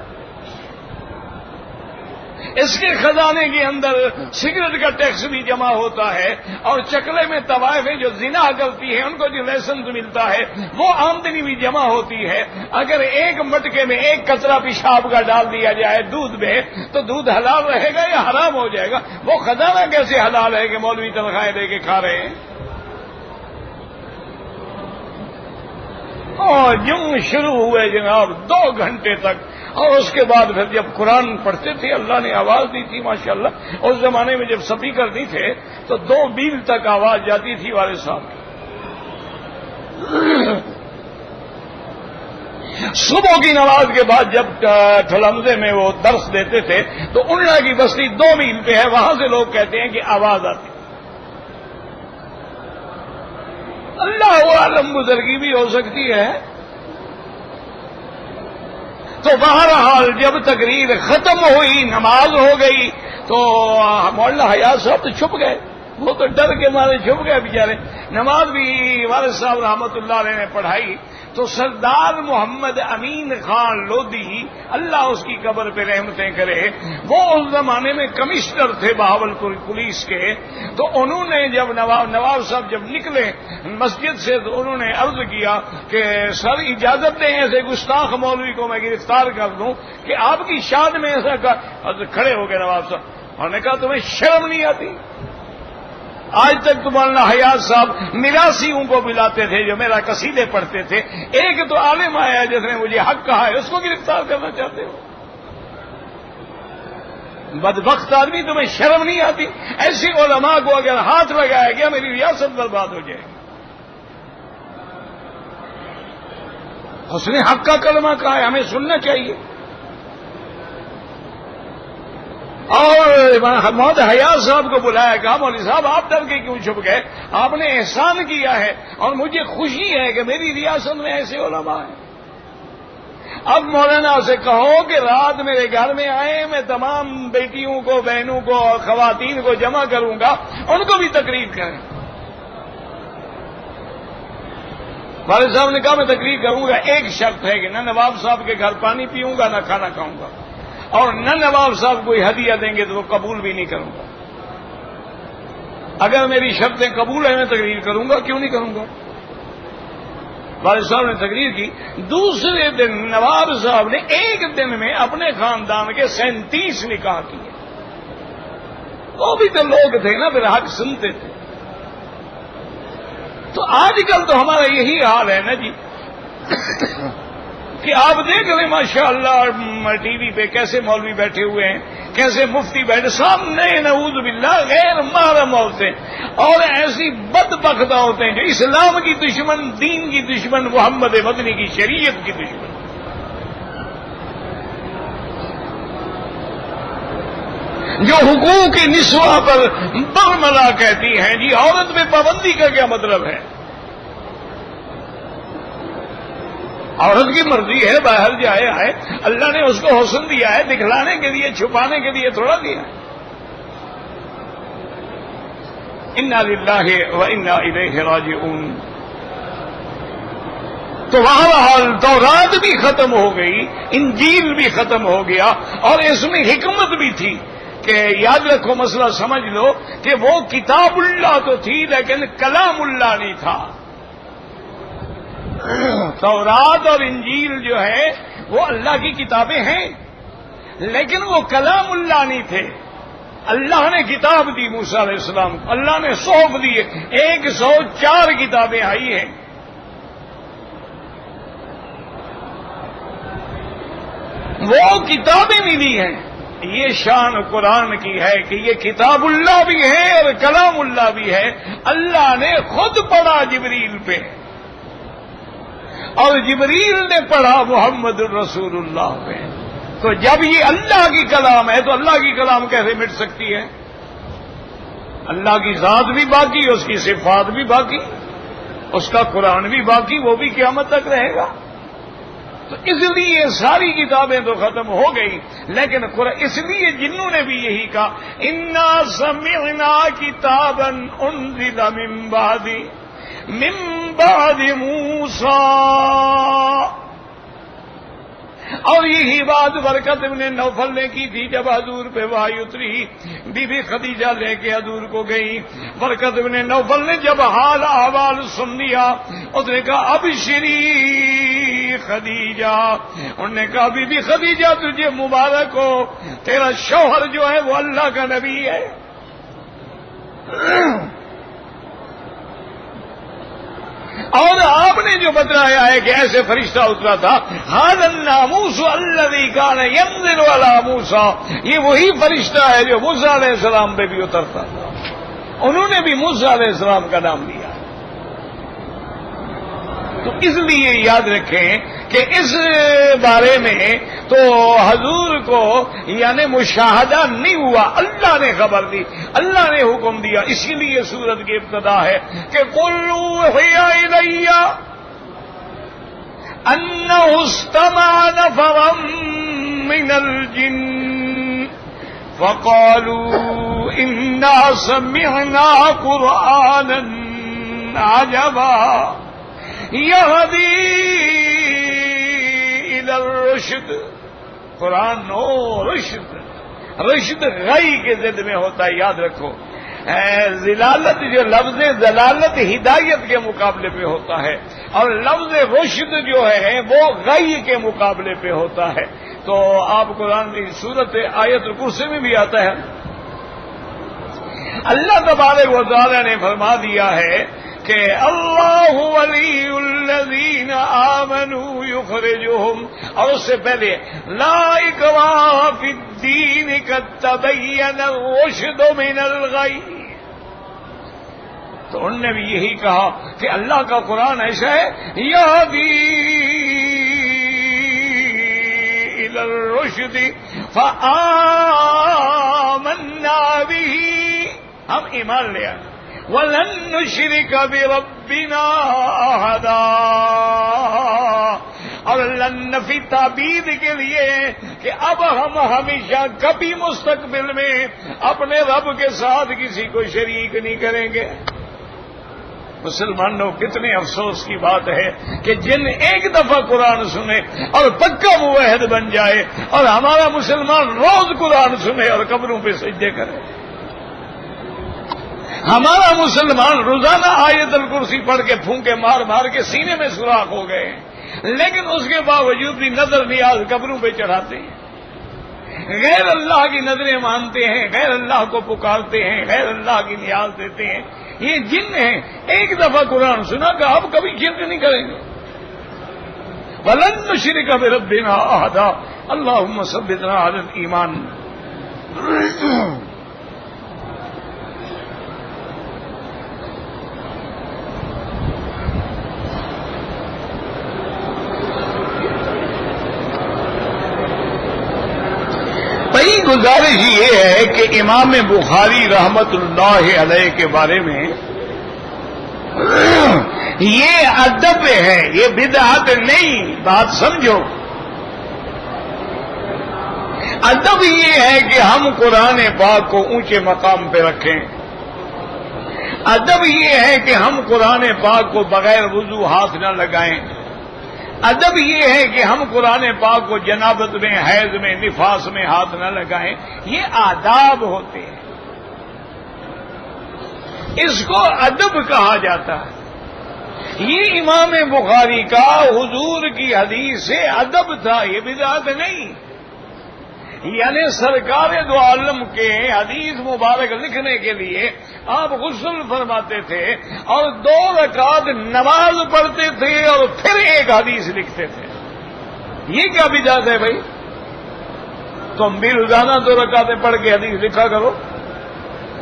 اس کے خزانے کے اندر سگریٹ کا ٹیکس بھی جمع ہوتا ہے اور چکلے میں طوائفیں جو زنا کرتی ہیں ان کو جو لائسنس ملتا ہے وہ آمدنی بھی جمع ہوتی ہے. اگر ایک مٹکے میں ایک قطرہ پیشاب کا ڈال دیا جائے دودھ میں تو دودھ حلال رہے گا یا حرام ہو جائے گا؟ وہ خزانہ کیسے حلال ہے کہ مولوی تنخواہیں دے کے کھا رہے ہیں؟ اور یوں شروع ہوئے جناب 2 گھنٹے تک. اور اس کے بعد پھر جب قرآن پڑھتے تھے اللہ نے آواز دی تھی ماشاءاللہ. اس زمانے میں جب سپیکر نہیں تھے تو 2 میل تک آواز جاتی تھی والد صاحب کی. صبح کی نماز کے بعد جب ٹھلمزے میں وہ درس دیتے تھے تو انڈا کی بستی 2 میل پہ ہے، وہاں سے لوگ کہتے ہیں کہ آواز آتی. اللہ عالم بزرگی بھی ہو سکتی ہے. تو بہرحال جب تقریر ختم ہوئی نماز ہو گئی تو مولانا حیات صاحب تو چھپ گئے، وہ تو ڈر کے مارے چھپ گئے بیچارے. نماز بھی والد صاحب رحمت اللہ علیہ نے پڑھائی تو سردار محمد امین خان لودھی اللہ اس کی قبر پہ رحمتیں کرے، وہ اس زمانے میں کمشنر تھے بہاولپور پولیس کے. تو انہوں نے جب نواب صاحب جب نکلے مسجد سے تو انہوں نے عرض کیا کہ سر اجازت دیں ایسے گستاخ مولوی کو میں گرفتار کر دوں کہ آپ کی شان میں ایسا کھڑے ہو گئے نواب صاحب. انہوں نے کہا تمہیں شرم نہیں آتی؟ آج تک تو مولانا حیات صاحب میراثیوں کو بلاتے تھے جو میرا قصیدے پڑھتے تھے. ایک تو عالم آیا جس نے مجھے حق کہا ہے اس کو گرفتار کرنا چاہتے ہو؟ بدبخت آدمی تمہیں شرم نہیں آتی؟ ایسی علماء کو اگر ہاتھ لگایا گیا میری ریاست برباد ہو جائے گی. اس نے حق کا کلمہ کہا ہے، ہمیں سننا چاہیے. اور محمد حیات صاحب کو بلایا، کہا مولوی صاحب آپ ڈر کے کیوں چھپ گئے؟ آپ نے احسان کیا ہے اور مجھے خوشی ہے کہ میری ریاست میں ایسے علماء ہیں. اب مولانا سے کہو کہ رات میرے گھر میں آئے، میں تمام بیٹیوں کو، بہنوں کو اور خواتین کو جمع کروں گا، ان کو بھی تقریر کریں. والد صاحب نے کہا میں تقریر کروں گا، ایک شرط ہے کہ نہ نواب صاحب کے گھر پانی پیوں گا، نہ کھانا کھاؤں گا، اور نہ نواب صاحب کوئی ہدیہ دیں گے تو وہ قبول بھی نہیں کروں گا. اگر میری شرطیں قبول ہیں میں تقریر کروں گا، کیوں نہیں کروں گا؟ والد صاحب نے تقریر کی. دوسرے دن نواب صاحب نے ایک دن میں اپنے خاندان کے 37 نکاح کیے. وہ بھی تو لوگ تھے نا، پھر حق سنتے تھے. تو آج کل تو ہمارا یہی حال ہے نا جی کہ آپ دیکھ لیں ماشاءاللہ ٹی وی پہ کیسے مولوی بیٹھے ہوئے ہیں، کیسے مفتی بیٹھے، سامنے نعوذ باللہ غیر محرم عورتیں اور ایسی بدبخت عورتیں جو اسلام کی دشمن، دین کی دشمن، محمد مدنی کی شریعت کی دشمن. جو حقوق نسواں پر برملا کہتی ہیں. جی عورت پہ پابندی کا کیا مطلب ہے؟ عورت کی مرضی ہے، باہر جائے آئے، اللہ نے اس کو حسن دیا ہے، دکھلانے کے لیے، چھپانے کے لیے تھوڑا دیا ہے. انا للہ و انا الیہ راجعون. تو بہرحال تورات بھی ختم ہو گئی، انجیل بھی ختم ہو گیا، اور اس میں حکمت بھی تھی کہ یاد رکھو مسئلہ سمجھ لو کہ وہ کتاب اللہ تو تھی لیکن کلام اللہ نہیں تھا. تورات اور انجیل جو ہے وہ اللہ کی کتابیں ہیں لیکن وہ کلام اللہ نہیں تھے. اللہ نے کتاب دی موسیٰ علیہ السلام کو, اللہ نے صحف دیے, 104 کتابیں آئی ہیں. وہ کتابیں ملی ہیں. یہ شان قرآن کی ہے کہ یہ کتاب اللہ بھی ہے اور کلام اللہ بھی ہے. اللہ نے خود پڑھا جبریل پہ اور جبریل نے پڑھا محمد الرسول اللہ پہ. تو جب یہ اللہ کی کلام ہے تو اللہ کی کلام کیسے مٹ سکتی ہے؟ اللہ کی ذات بھی باقی, اس کی صفات بھی باقی, اس کا قرآن بھی باقی, وہ بھی قیامت تک رہے گا. تو اس لیے ساری کتابیں تو ختم ہو گئی لیکن اس لیے جنہوں نے بھی یہی کہا انا سمعنا کتابا انزل من بعد موسیٰ. اور یہی بات برکت ابن نوفل نے کی تھی جب حضور پہ وحی اتری. بی بی خدیجہ لے کے حضور کو گئی. برکت ابن نوفل نے جب حال احوال سن لیا اس نے کہا ابشری خدیجہ. انہوں نے کہا بی بی خدیجہ تجھے مبارک ہو, تیرا شوہر جو ہے وہ اللہ کا نبی ہے. اور آپ نے جو بتلایا ہے کہ ایسے فرشتہ اترا تھا, ھذا الناموس الذی کان ینزل علی موسیٰ, یہ وہی فرشتہ ہے جو موسیٰ علیہ السلام پہ بھی اترتا تھا. انہوں نے بھی موسیٰ علیہ السلام کا نام لیا. تو اس لیے یاد رکھیں کہ اس بارے میں تو حضور کو یعنی مشاہدہ نہیں ہوا, اللہ نے خبر دی, اللہ نے حکم دیا. اسی لیے سورت کی ابتدا ہے کہ قل اوحی الی انہ استمع نفر من الجن فقالوا انا سمعنا قرآنا عجبا یہدی الی الرشد. قرآن رشد غی کے ضد میں ہوتا ہے, یاد رکھو. ضلالت جو لفظ ضلالت ہدایت کے مقابلے پہ ہوتا ہے اور لفظ رشد جو ہے وہ غی کے مقابلے پہ ہوتا ہے. تو آپ قرآن کی سورت آیت الکرسی میں بھی آتا ہے. اللہ تبارک و تعالی نے فرما دیا ہے کہ اللہ ولی الذین آمنوا یخرجہم, اور اس سے پہلے لا اکراہ فی الدین قد تبین الرشد من الغی. تو انہوں نے بھی یہی کہا کہ اللہ کا قرآن ایسا ہے یہدی الی الرشد فآمنا بہ, ہم ایمان لے آئے. وَلَن نُشْرِكَ بِرَبِّنَا أَحَدًا, اور لن نفی تعبید کے لیے کہ اب ہم ہمیشہ کبھی مستقبل میں اپنے رب کے ساتھ کسی کو شریک نہیں کریں گے. مسلمانوں کتنے افسوس کی بات ہے کہ جن ایک دفعہ قرآن سنے اور پکا موحد بن جائے, اور ہمارا مسلمان روز قرآن سنے اور قبروں پہ سجدے کرے. ہمارا مسلمان روزانہ آیت الکرسی پڑھ کے پھونکے مار مار کے سینے میں سوراخ ہو گئے, لیکن اس کے باوجود بھی نظر نیاز قبروں پہ چڑھاتے ہیں, غیر اللہ کی نظریں مانتے ہیں, غیر اللہ کو پکارتے ہیں, غیر اللہ کی نیاز دیتے ہیں. یہ جن ہیں, ایک دفعہ قرآن سنا کہ اب کبھی شرک نہیں کریں گے. وَلَن نُشْرِكَ بِرَبِّنَا أَحَدًا اللہم ثبتنا علی الایمان. پہلی گزارش یہ ہے کہ امام بخاری رحمت اللہ علیہ کے بارے میں یہ ادب ہے, یہ بدعت نہیں. بات سمجھو, ادب یہ ہے کہ ہم قرآن پاک کو اونچے مقام پہ رکھیں. ادب یہ ہے کہ ہم قرآن پاک کو بغیر وضو ہاتھ نہ لگائیں. ادب یہ ہے کہ ہم قرآن پاک کو جنابت میں، حیض میں، نفاس میں ہاتھ نہ لگائیں، یہ آداب ہوتے ہیں، اس کو ادب کہا جاتا ہے۔ یہ امام بخاری کا حضور کی حدیث سے ادب تھا، یہ بدعت نہیں۔ یعنی سرکار دو عالم کے حدیث مبارک لکھنے کے لیے آپ غسل فرماتے تھے اور 2 رکعت نماز پڑھتے تھے اور پھر ایک حدیث لکھتے تھے۔ یہ کیا بدعت ہے بھائی؟ تم بھی روزانہ 2 رکعتیں پڑھ کے حدیث لکھا کرو،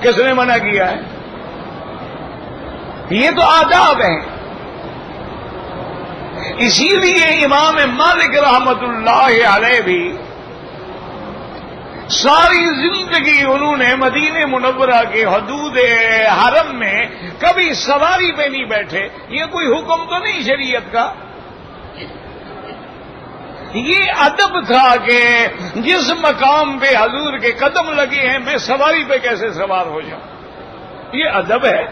کس نے منع کیا ہے؟ یہ تو آداب ہیں۔ اسی لیے امام مالک رحمت اللہ علیہ بھی ساری زندگی انہوں نے مدینہ منورہ کے حدود حرم میں کبھی سواری پہ نہیں بیٹھے۔ یہ کوئی حکم تو نہیں شریعت کا، یہ ادب تھا کہ جس مقام پہ حضور کے قدم لگے ہیں میں سواری پہ کیسے سوار ہو جاؤں، یہ ادب ہے۔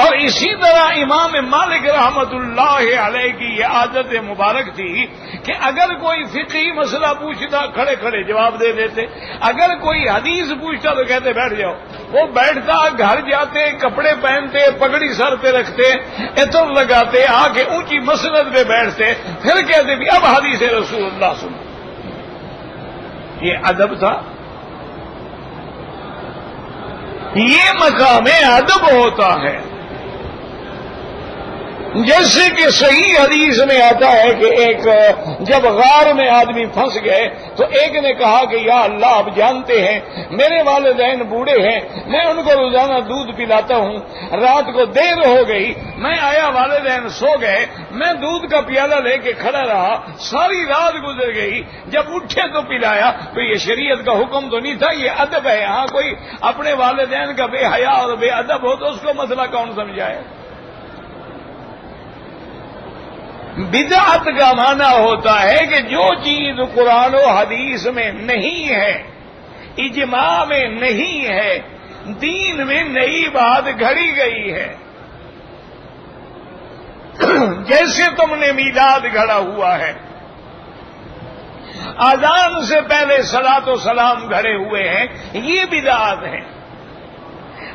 اور اسی طرح امام مالک رحمت اللہ علیہ کی یہ عادت مبارک تھی کہ اگر کوئی فقہی مسئلہ پوچھتا کھڑے کھڑے جواب دے دیتے، اگر کوئی حدیث پوچھتا تو کہتے بیٹھ جاؤ۔ وہ بیٹھتا، گھر جاتے، کپڑے پہنتے، پگڑی سر پہ رکھتے، عطر لگاتے، آ کے اونچی مسند پہ بیٹھتے، پھر کہتے بھی اب حدیث رسول اللہ سنو۔ یہ ادب تھا، یہ مقام ادب ہوتا ہے۔ جیسے کہ صحیح حدیث میں آتا ہے کہ ایک جب غار میں آدمی پھنس گئے تو ایک نے کہا کہ یا اللہ آپ جانتے ہیں میرے والدین بوڑھے ہیں، میں ان کو روزانہ دودھ پلاتا ہوں، رات کو دیر ہو گئی، میں آیا والدین سو گئے، میں دودھ کا پیالہ لے کے کھڑا رہا، ساری رات گزر گئی، جب اٹھے تو پلایا۔ تو یہ شریعت کا حکم تو نہیں تھا، یہ ادب ہے۔ ہاں کوئی اپنے والدین کا بے حیا اور بے ادب ہو تو اس کو مسئلہ کون سمجھائے؟ بدعت کا معنی ہوتا ہے کہ جو چیز قرآن و حدیث میں نہیں ہے، اجماع میں نہیں ہے، دین میں نئی بات گھڑی گئی ہے۔ جیسے تم نے میلاد گھڑا ہوا ہے، اذان سے پہلے صلاۃ و سلام گھڑے ہوئے ہیں، یہ بدعت ہے۔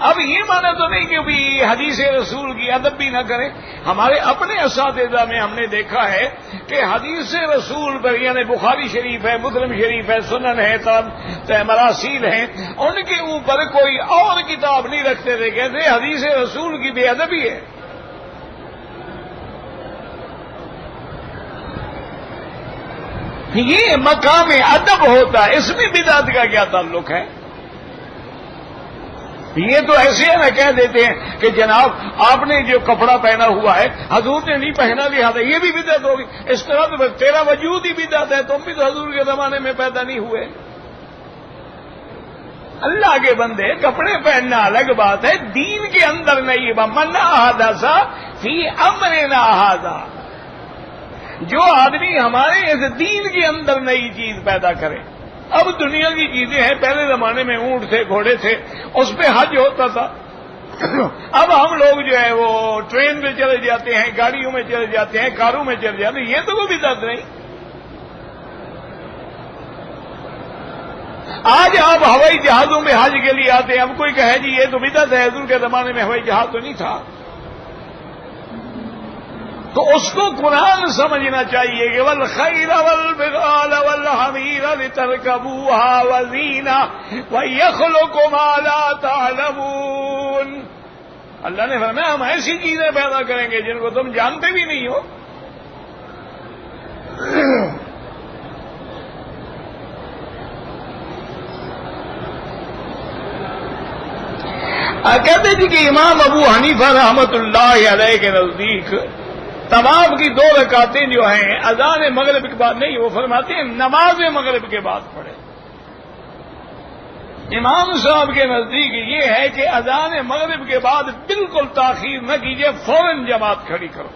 اب یہ مانا تو نہیں کہ بھی حدیث رسول کی ادب بھی نہ کریں۔ ہمارے اپنے اساتذہ میں ہم نے دیکھا ہے کہ حدیث رسول پر یعنی بخاری شریف ہے، مسلم شریف ہے، سنن ہے، مراسیل ہیں، ان کے اوپر کوئی اور کتاب نہیں رکھتے تھے، کہتے حدیث رسول کی بے ادبی ہے۔ یہ مقام ادب ہوتا ہے، اس میں بدعت کا کیا تعلق ہے؟ یہ تو ایسے نہ کہہ دیتے ہیں کہ جناب آپ نے جو کپڑا پہنا ہوا ہے حضور نے نہیں پہنا، لہٰذا یہ بھی بدعت ہوگی۔ اس طرح تو تیرا وجود ہی بدعت ہے، تم بھی تو حضور کے زمانے میں پیدا نہیں ہوئے۔ اللہ کے بندے، کپڑے پہننا الگ بات ہے، دین کے اندر نہیں۔ من احدث فی امرنا ھذا، جو آدمی ہمارے اس دین کے اندر نئی چیز پیدا کرے۔ اب دنیا کی چیزیں ہیں، پہلے زمانے میں اونٹ تھے، گھوڑے تھے، اس پہ حج ہوتا تھا۔ اب ہم لوگ جو ہے وہ ٹرین میں چلے جاتے ہیں، گاڑیوں میں چلے جاتے ہیں، کاروں میں چلے جاتے ہیں، یہ تو کوئی بدعت نہیں۔ آج آپ ہوائی جہازوں میں حج کے لیے آتے ہیں، اب کوئی کہے جی یہ تو بدعت ہے، حضور کے زمانے میں ہوائی جہاز تو نہیں تھا۔ تو اس کو قرآن سمجھنا چاہیے کہ والخیل والبغال والحمیر لترکبوها وزینہ ویخلق ما لا تعلمون۔ اللہ نے فرمایا ہم ایسی چیزیں پیدا کریں گے جن کو تم جانتے بھی نہیں ہو۔ کہتے جی کہ امام ابو حنیفہ رحمت اللہ علیہ کے نزدیک طواف کی 2 رکعتیں جو ہیں اذان مغرب کے بعد نہیں، وہ فرماتے ہیں نماز مغرب کے بعد پڑھے۔ امام صاحب کے نزدیک یہ ہے کہ اذان مغرب کے بعد بالکل تاخیر نہ کیجیے، فوراً جماعت کھڑی کرو۔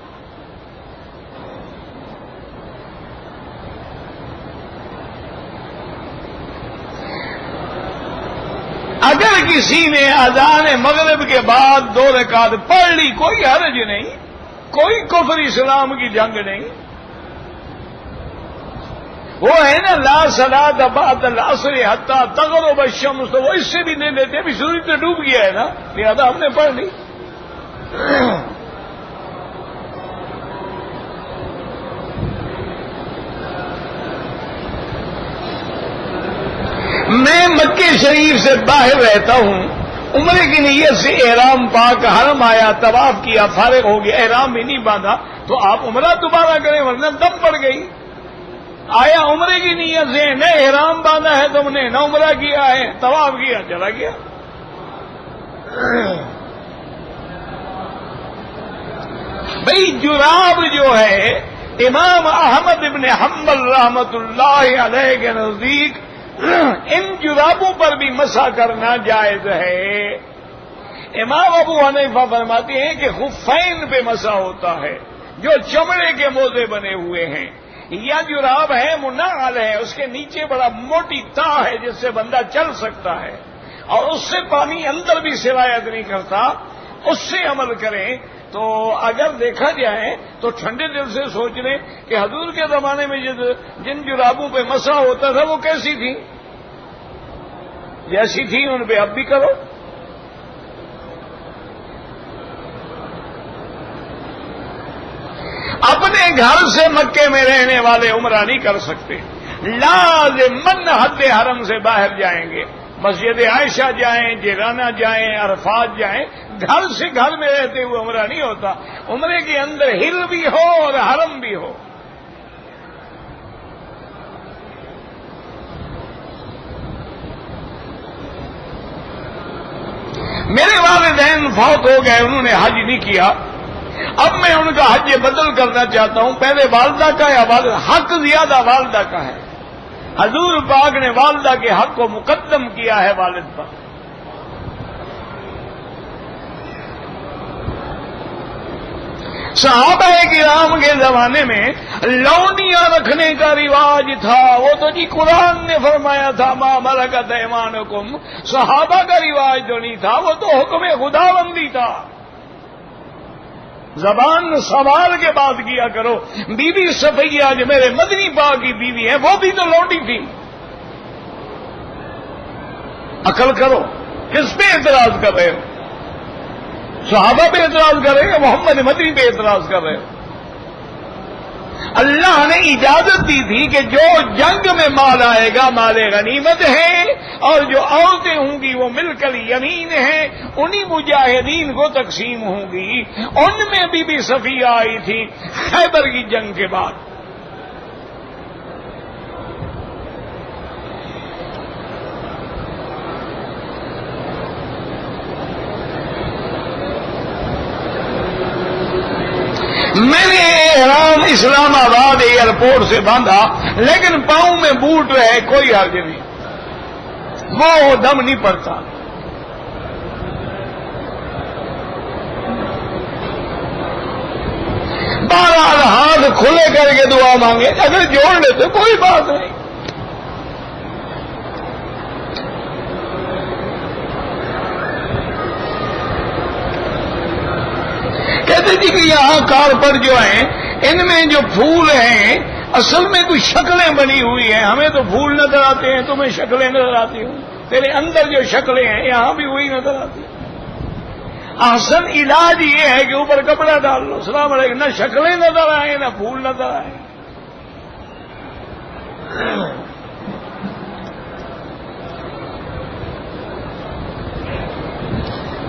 اگر کسی نے اذان مغرب کے بعد 2 رکعت پڑھ لی کوئی حرج نہیں، کوئی کفر اسلام کی جنگ نہیں. وہ ہے نا لا صلاۃ بعد العصر حتی تغرب الشمس، تو وہ اس سے بھی نہیں لیتے، ابھی سورج تو ڈوب گیا ہے نا، لہذا ہم نے پڑھ لی. میں مکے شریف سے باہر رہتا ہوں، عمرے کی نیت سے احرام پاک حرم آیا، طواف کیا، فارغ ہو گیا، احرام بھی نہیں باندھا، تو آپ عمرہ دوبارہ کریں ورنہ دم پڑ گئی. آیا عمرے کی نیت سے، نہ احرام باندھا ہے تم نے، نہ عمرہ کیا ہے، طواف کیا، چلا گیا. بھئی جراب جو ہے امام احمد ابن حنبل رحمت اللہ علیہ کے نزدیک ان جرابوں پر بھی مسح کرنا جائز ہے. امام ابو حنیفہ فرماتے ہیں کہ خفین پہ مسح ہوتا ہے، جو چمڑے کے موزے بنے ہوئے ہیں، یا جراب ہے منعل ہے، اس کے نیچے بڑا موٹی تا ہے جس سے بندہ چل سکتا ہے، اور اس سے پانی اندر بھی سرایت نہیں کرتا، اس سے عمل کریں. تو اگر دیکھا جائے تو ٹھنڈے دل سے سوچ لیں کہ حضور کے زمانے میں جن جرابوں پہ مسح ہوتا تھا وہ کیسی تھی، جیسی تھی ان پہ اب بھی کرو. اپنے گھر سے مکے میں رہنے والے عمرہ نہیں کر سکتے، لازماً حد حرم سے باہر جائیں گے، مسجد عائشہ جائیں، جیرانہ جائیں، عرفات جائیں، گھر سے گھر میں رہتے ہوئے عمرہ نہیں ہوتا. عمرے کے اندر ہل بھی ہو اور حرم بھی ہو. میرے والدین فوت ہو گئے، انہوں نے حج نہیں کیا، اب میں ان کا حج بدل کرنا چاہتا ہوں. پہلے والدہ کا یا حق زیادہ والدہ کا ہے، حضور پاک نے والدہ کے حق کو مقدم کیا ہے والد پر. صحابہ کرام کے زمانے میں لونیاں رکھنے کا رواج تھا، وہ تو جی قرآن نے فرمایا تھا ما ملکت ایمانکم، صحابہ کا رواج تو نہیں تھا، وہ تو حکم خداوندی تھا. زبان سوال کے بعد کیا کرو. بی بی صفیہ جو میرے مدنی پاک کی بیوی ہے، وہ بھی تو لونڈی تھی. عقل کرو، کس پہ اعتراض کر رہے ہو؟ صحابہ پہ اعتراض کر رہے ہیں، محمد مدنی پہ اعتراض کر رہے ہو. اللہ نے اجازت دی تھی کہ جو جنگ میں مال آئے گا مال غنیمت ہے، اور جو عورتیں ہوں گی وہ مل کر یمین ہیں، انہی مجاہدین کو تقسیم ہوں گی. ان میں بی بی صفیہ آئی تھی خیبر کی جنگ کے بعد. میں نے احرام اسلام آباد ایئرپورٹ سے باندھا، لیکن پاؤں میں بوٹ رہے، کوئی حرج نہیں، وہ دم نہیں پڑتا. بہرحال ہاتھ کھلے کر کے دعا مانگے، اگر جوڑ لیتے کوئی بات نہیں. کہتے جی کہ یہاں کارپٹ جو ہیں ان میں جو پھول ہیں اصل میں کچھ شکلیں بنی ہوئی ہیں، ہمیں تو پھول نظر آتے ہیں، تمہیں شکلیں نظر آتی ہوں، تیرے اندر جو شکلیں ہیں یہاں بھی وہی نظر آتی ہیں. احسن علاج یہ ہے کہ اوپر کپڑا ڈال لو. السلام علیکم، نہ شکلیں نظر آئیں نہ پھول نظر آئیں.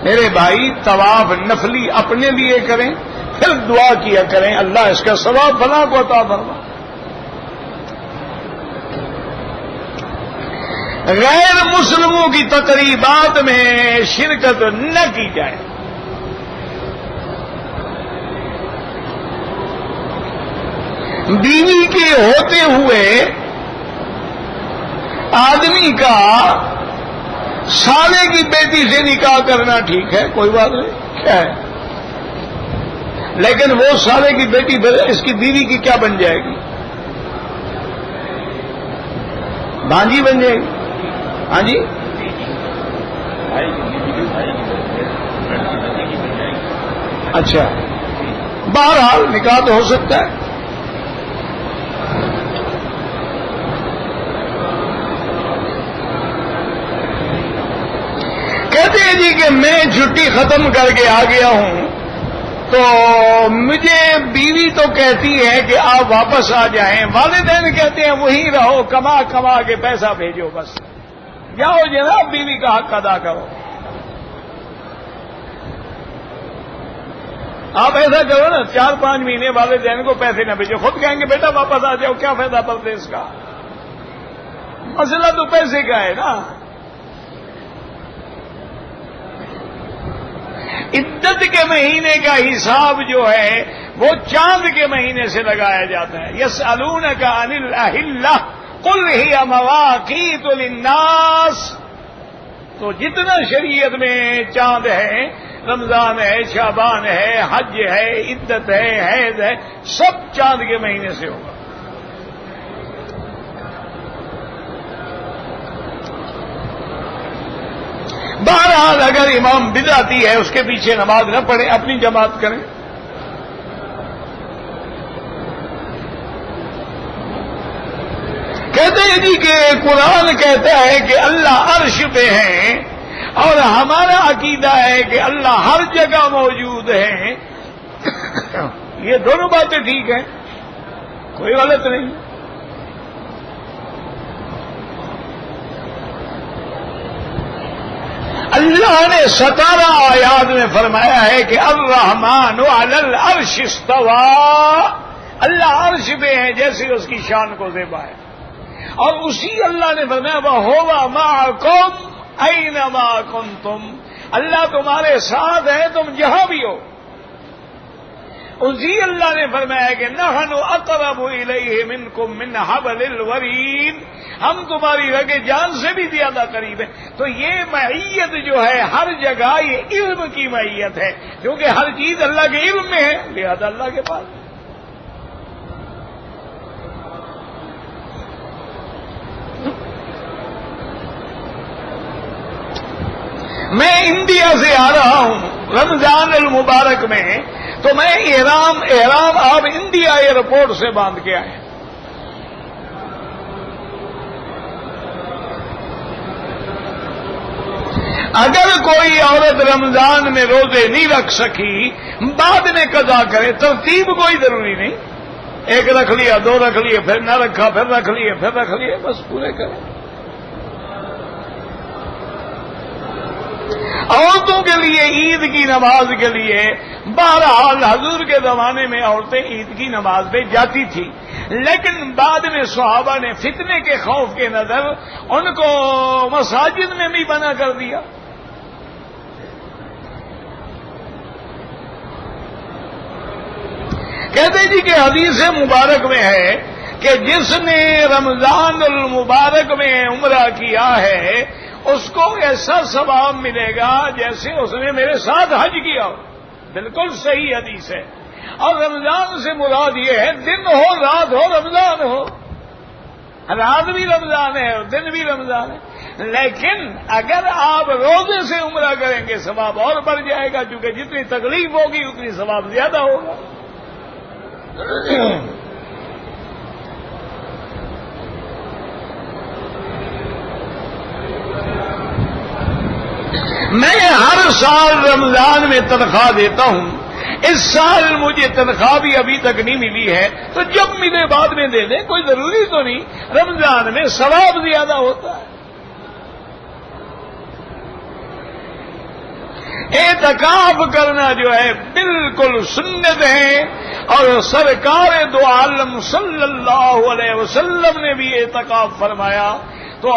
میرے بھائی طواف نفلی اپنے لیے کریں، پھر دعا کیا کریں اللہ اس کا ثواب بنا کو عطا فرما. غیر مسلموں کی تقریبات میں شرکت نہ کی جائے. بیوی کے ہوتے ہوئے آدمی کا سالے کی بیٹی سے نکاح کرنا ٹھیک ہے، کوئی بات نہیں، کیا ہے، لیکن وہ سالے کی بیٹی اس کی بیوی کی کیا بن جائے گی؟ بھانجی بن جائے گی. ہاں جی، اچھا بہرحال نکاح تو ہو سکتا ہے. کہتے ہیں جی کہ میں چھٹی ختم کر کے آ گیا ہوں تو مجھے بیوی تو کہتی ہے کہ آپ واپس آ جائیں، والدین کہتے ہیں وہیں رہو، کما کما کے پیسہ بھیجو، بس جاؤ جناب بیوی کا حق ادا کرو. آپ ایسا کرو نا 4-5 مہینے والدین کو پیسے نہ بھیجو، خود کہیں گے بیٹا واپس آ جاؤ، کیا فائدہ پردیس کا. مسئلہ تو پیسے کا ہے نا. عدت کے مہینے کا حساب جو ہے وہ چاند کے مہینے سے لگایا جاتا ہے. یسألونک عن الأہلہ قل ہی مواقیت للناس. تو جتنا شریعت میں چاند ہے، رمضان ہے، شعبان ہے، حج ہے، عدت ہے، حیض ہے، سب چاند کے مہینے سے ہوگا. بہرحال اگر امام بدعتی ہے اس کے پیچھے نماز نہ پڑھیں، اپنی جماعت کریں. کہتے ہیں جی کہ قرآن کہتا ہے کہ اللہ عرش پہ ہیں، اور ہمارا عقیدہ ہے کہ اللہ ہر جگہ موجود ہے. یہ دونوں باتیں ٹھیک ہیں، کوئی غلط نہیں. اللہ نے 17 آیات میں فرمایا ہے کہ الرحمن علی العرش استوى. اللہ عرش پہ ہے جیسے اس کی شان کو زیبا ہے. اور اسی اللہ نے فرمایا وَهُوَ مَعَكُمْ أَيْنَمَا كُنْتُمْ. اللہ تمہارے ساتھ ہے تم جہاں بھی ہو. اسی اللہ نے فرمایا کہ نحن اقرب الیہ منکم من حبل الورید. ہم تمہاری رگ جان سے بھی زیادہ قریب ہیں. تو یہ معیت جو ہے ہر جگہ یہ علم کی معیت ہے، کیونکہ ہر چیز اللہ کے علم میں ہے، لہذا اللہ کے پاس. میں انڈیا سے آ رہا ہوں رمضان المبارک میں، تو میں احرام آپ انڈیا ایئرپورٹ سے باندھ کے آئے. اگر کوئی عورت رمضان میں روزے نہیں رکھ سکی بعد میں قضا کرے، ترتیب کوئی ضروری نہیں. ایک رکھ لیا، 2 رکھ لیے، پھر نہ رکھا، پھر رکھ لیے، پھر رکھ لیے، بس پورے کریں. عورتوں کے لیے عید کی نماز کے لیے بہرحال حضور کے زمانے میں عورتیں عید کی نماز پہ جاتی تھی، لیکن بعد میں صحابہ نے فتنے کے خوف کے نظر ان کو مساجد میں بھی منع کر دیا. کہتے جی کہ حدیث مبارک میں ہے کہ جس نے رمضان المبارک میں عمرہ کیا ہے اس کو ایسا ثواب ملے گا جیسے اس نے میرے ساتھ حج کیا ہو. بالکل صحیح حدیث ہے. اور رمضان سے مراد یہ ہے دن ہو رات ہو رمضان ہو. رات بھی رمضان ہے اور دن بھی رمضان ہے. لیکن اگر آپ روزے سے عمرہ کریں گے ثواب اور بڑھ جائے گا، کیونکہ جتنی تکلیف ہوگی اتنی ثواب زیادہ ہوگا. میں ہر سال رمضان میں تنخواہ دیتا ہوں. اس سال مجھے تنخواہ بھی ابھی تک نہیں ملی ہے، تو جب ملے بعد میں دے دیں، کوئی ضروری تو نہیں. رمضان میں ثواب زیادہ ہوتا ہے. اعتکاف کرنا جو ہے بالکل سنت ہے، اور سرکار دو عالم صلی اللہ علیہ وسلم نے بھی اعتکاف فرمایا. تو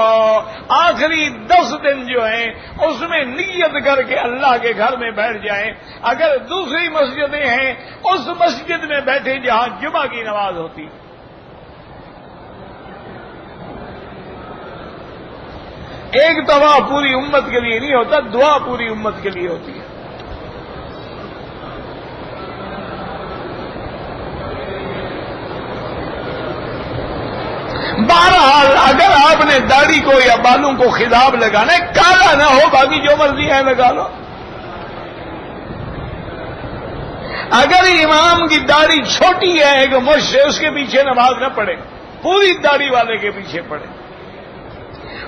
آخری 10 دن جو ہیں اس میں نیت کر کے اللہ کے گھر میں بیٹھ جائیں. اگر دوسری مسجدیں ہیں اس مسجد میں بیٹھے جہاں جمعہ کی نماز ہوتی. ایک دعا پوری امت کے لیے نہیں ہوتا، دعا پوری امت کے لیے ہوتی ہے. بہرحال اگر آپ نے داڑھی کو یا بالوں کو خضاب لگانا ہے، کالا نہ ہو، باقی جو مرضی ہے لگا لو. اگر امام کی داڑھی چھوٹی ہے ایک مجھ سے اس کے پیچھے نماز نہ پڑھے، پوری داڑھی والے کے پیچھے پڑھے.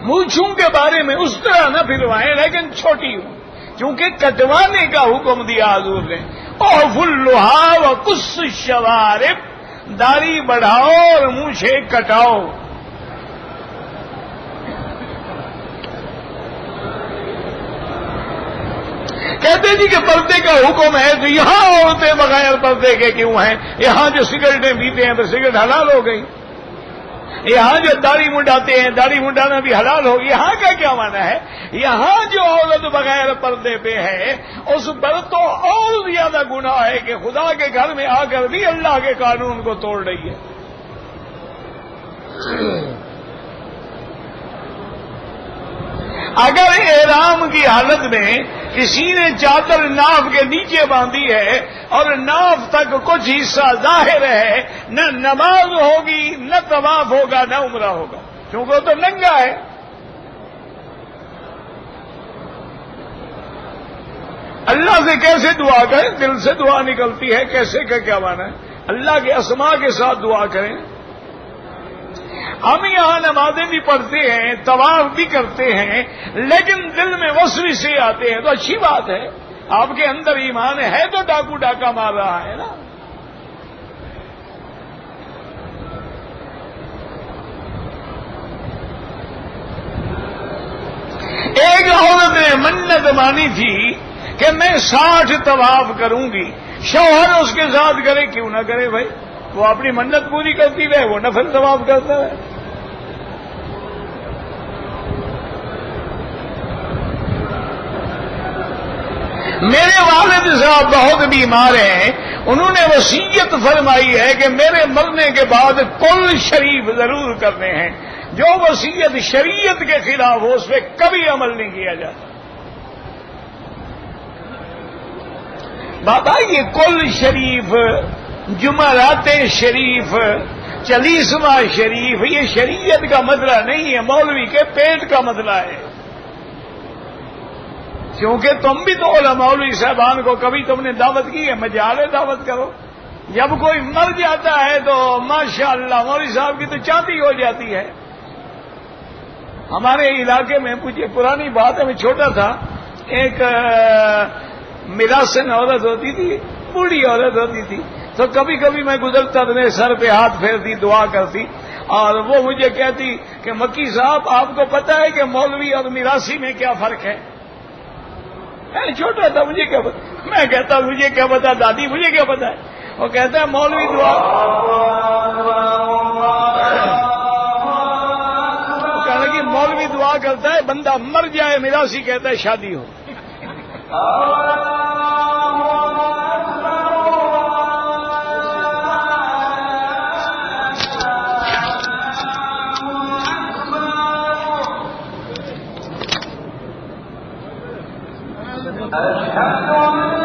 مونچھوں کے بارے میں اس طرح نہ پھروائیں لیکن چھوٹی ہوں، کیونکہ کٹوانے کا حکم دیا حضور نے. اوف اللحا و قص الشوارب، داڑھی بڑھاؤ اور مونچھیں کٹاؤ. کہتے جی کہ پردے کا حکم ہے تو یہاں عورتیں بغیر پردے کے کیوں ہیں؟ یہاں جو سگریٹیں پیتے ہیں تو سگریٹ حلال ہو گئی، یہاں جو داڑھی منڈاتے ہیں داڑھی منڈانا بھی حلال ہوگی. یہاں کا کیا معنی ہے؟ یہاں جو عورت بغیر پردے پہ ہے اس پر تو اور زیادہ گناہ ہے کہ خدا کے گھر میں آ کر بھی اللہ کے قانون کو توڑ رہی ہے. اگر احرام کی حالت میں کسی نے چادر ناف کے نیچے باندھی ہے اور ناف تک کچھ حصہ ظاہر ہے، نہ نماز ہوگی نہ طواف ہوگا نہ عمرہ ہوگا، کیونکہ وہ تو ننگا ہے. اللہ سے کیسے دعا کریں؟ دل سے دعا نکلتی ہے، کیسے کا کیا معنی ہے؟ اللہ کے اسماء کے ساتھ دعا کریں. ہم یہاں نمازیں بھی پڑھتے ہیں، طواف بھی کرتے ہیں، لیکن دل میں وسوسے آتے ہیں تو اچھی بات ہے. آپ کے اندر ایمان ہے تو ڈاکو ڈاکہ مار رہا ہے نا. ایک عورت نے منت مانی تھی کہ میں 60 طواف کروں گی. شوہر اس کے ساتھ کرے کیوں نہ کرے بھائی، وہ اپنی منت پوری کرتی رہے، وہ نفل طواف کرتا ہے. میرے والد صاحب بہت بیمار ہیں، انہوں نے وصیت فرمائی ہے کہ میرے مرنے کے بعد کل شریف ضرور کرنے ہیں. جو وصیت شریعت کے خلاف ہو اس پہ کبھی عمل نہیں کیا جاتا. بابا یہ کل شریف، جمعرات شریف، 40واں شریف، یہ شریعت کا مسئلہ نہیں ہے، مولوی کے پیٹ کا مسئلہ ہے. کیونکہ تم بھی تو علماء مولوی صاحبان کو کبھی تم نے دعوت کی ہے، مجالے دعوت کرو. جب کوئی مر جاتا ہے تو ماشاءاللہ مولوی صاحب کی تو چاندی ہو جاتی ہے. ہمارے علاقے میں کچھ پرانی بات ہے، میں چھوٹا تھا، ایک میراسن عورت ہوتی تھی، بوڑھی عورت ہوتی تھی، تو کبھی کبھی میں گزرتا تو میرے سر پہ ہاتھ پھیرتی، دعا کرتی، اور وہ مجھے کہتی کہ مکی صاحب آپ کو پتا ہے کہ مولوی اور میراثی میں کیا فرق ہے؟ میں چھوٹا تھا، مجھے کیا پتا. میں کہتا مجھے کیا پتا دادی، مجھے کیا پتا ہے. وہ کہتا ہے مولوی دعا، کہنے کی مولوی دعا کرتا ہے بندہ مر جائے، میراثی کہتا ہے شادی ہو. أشهد أن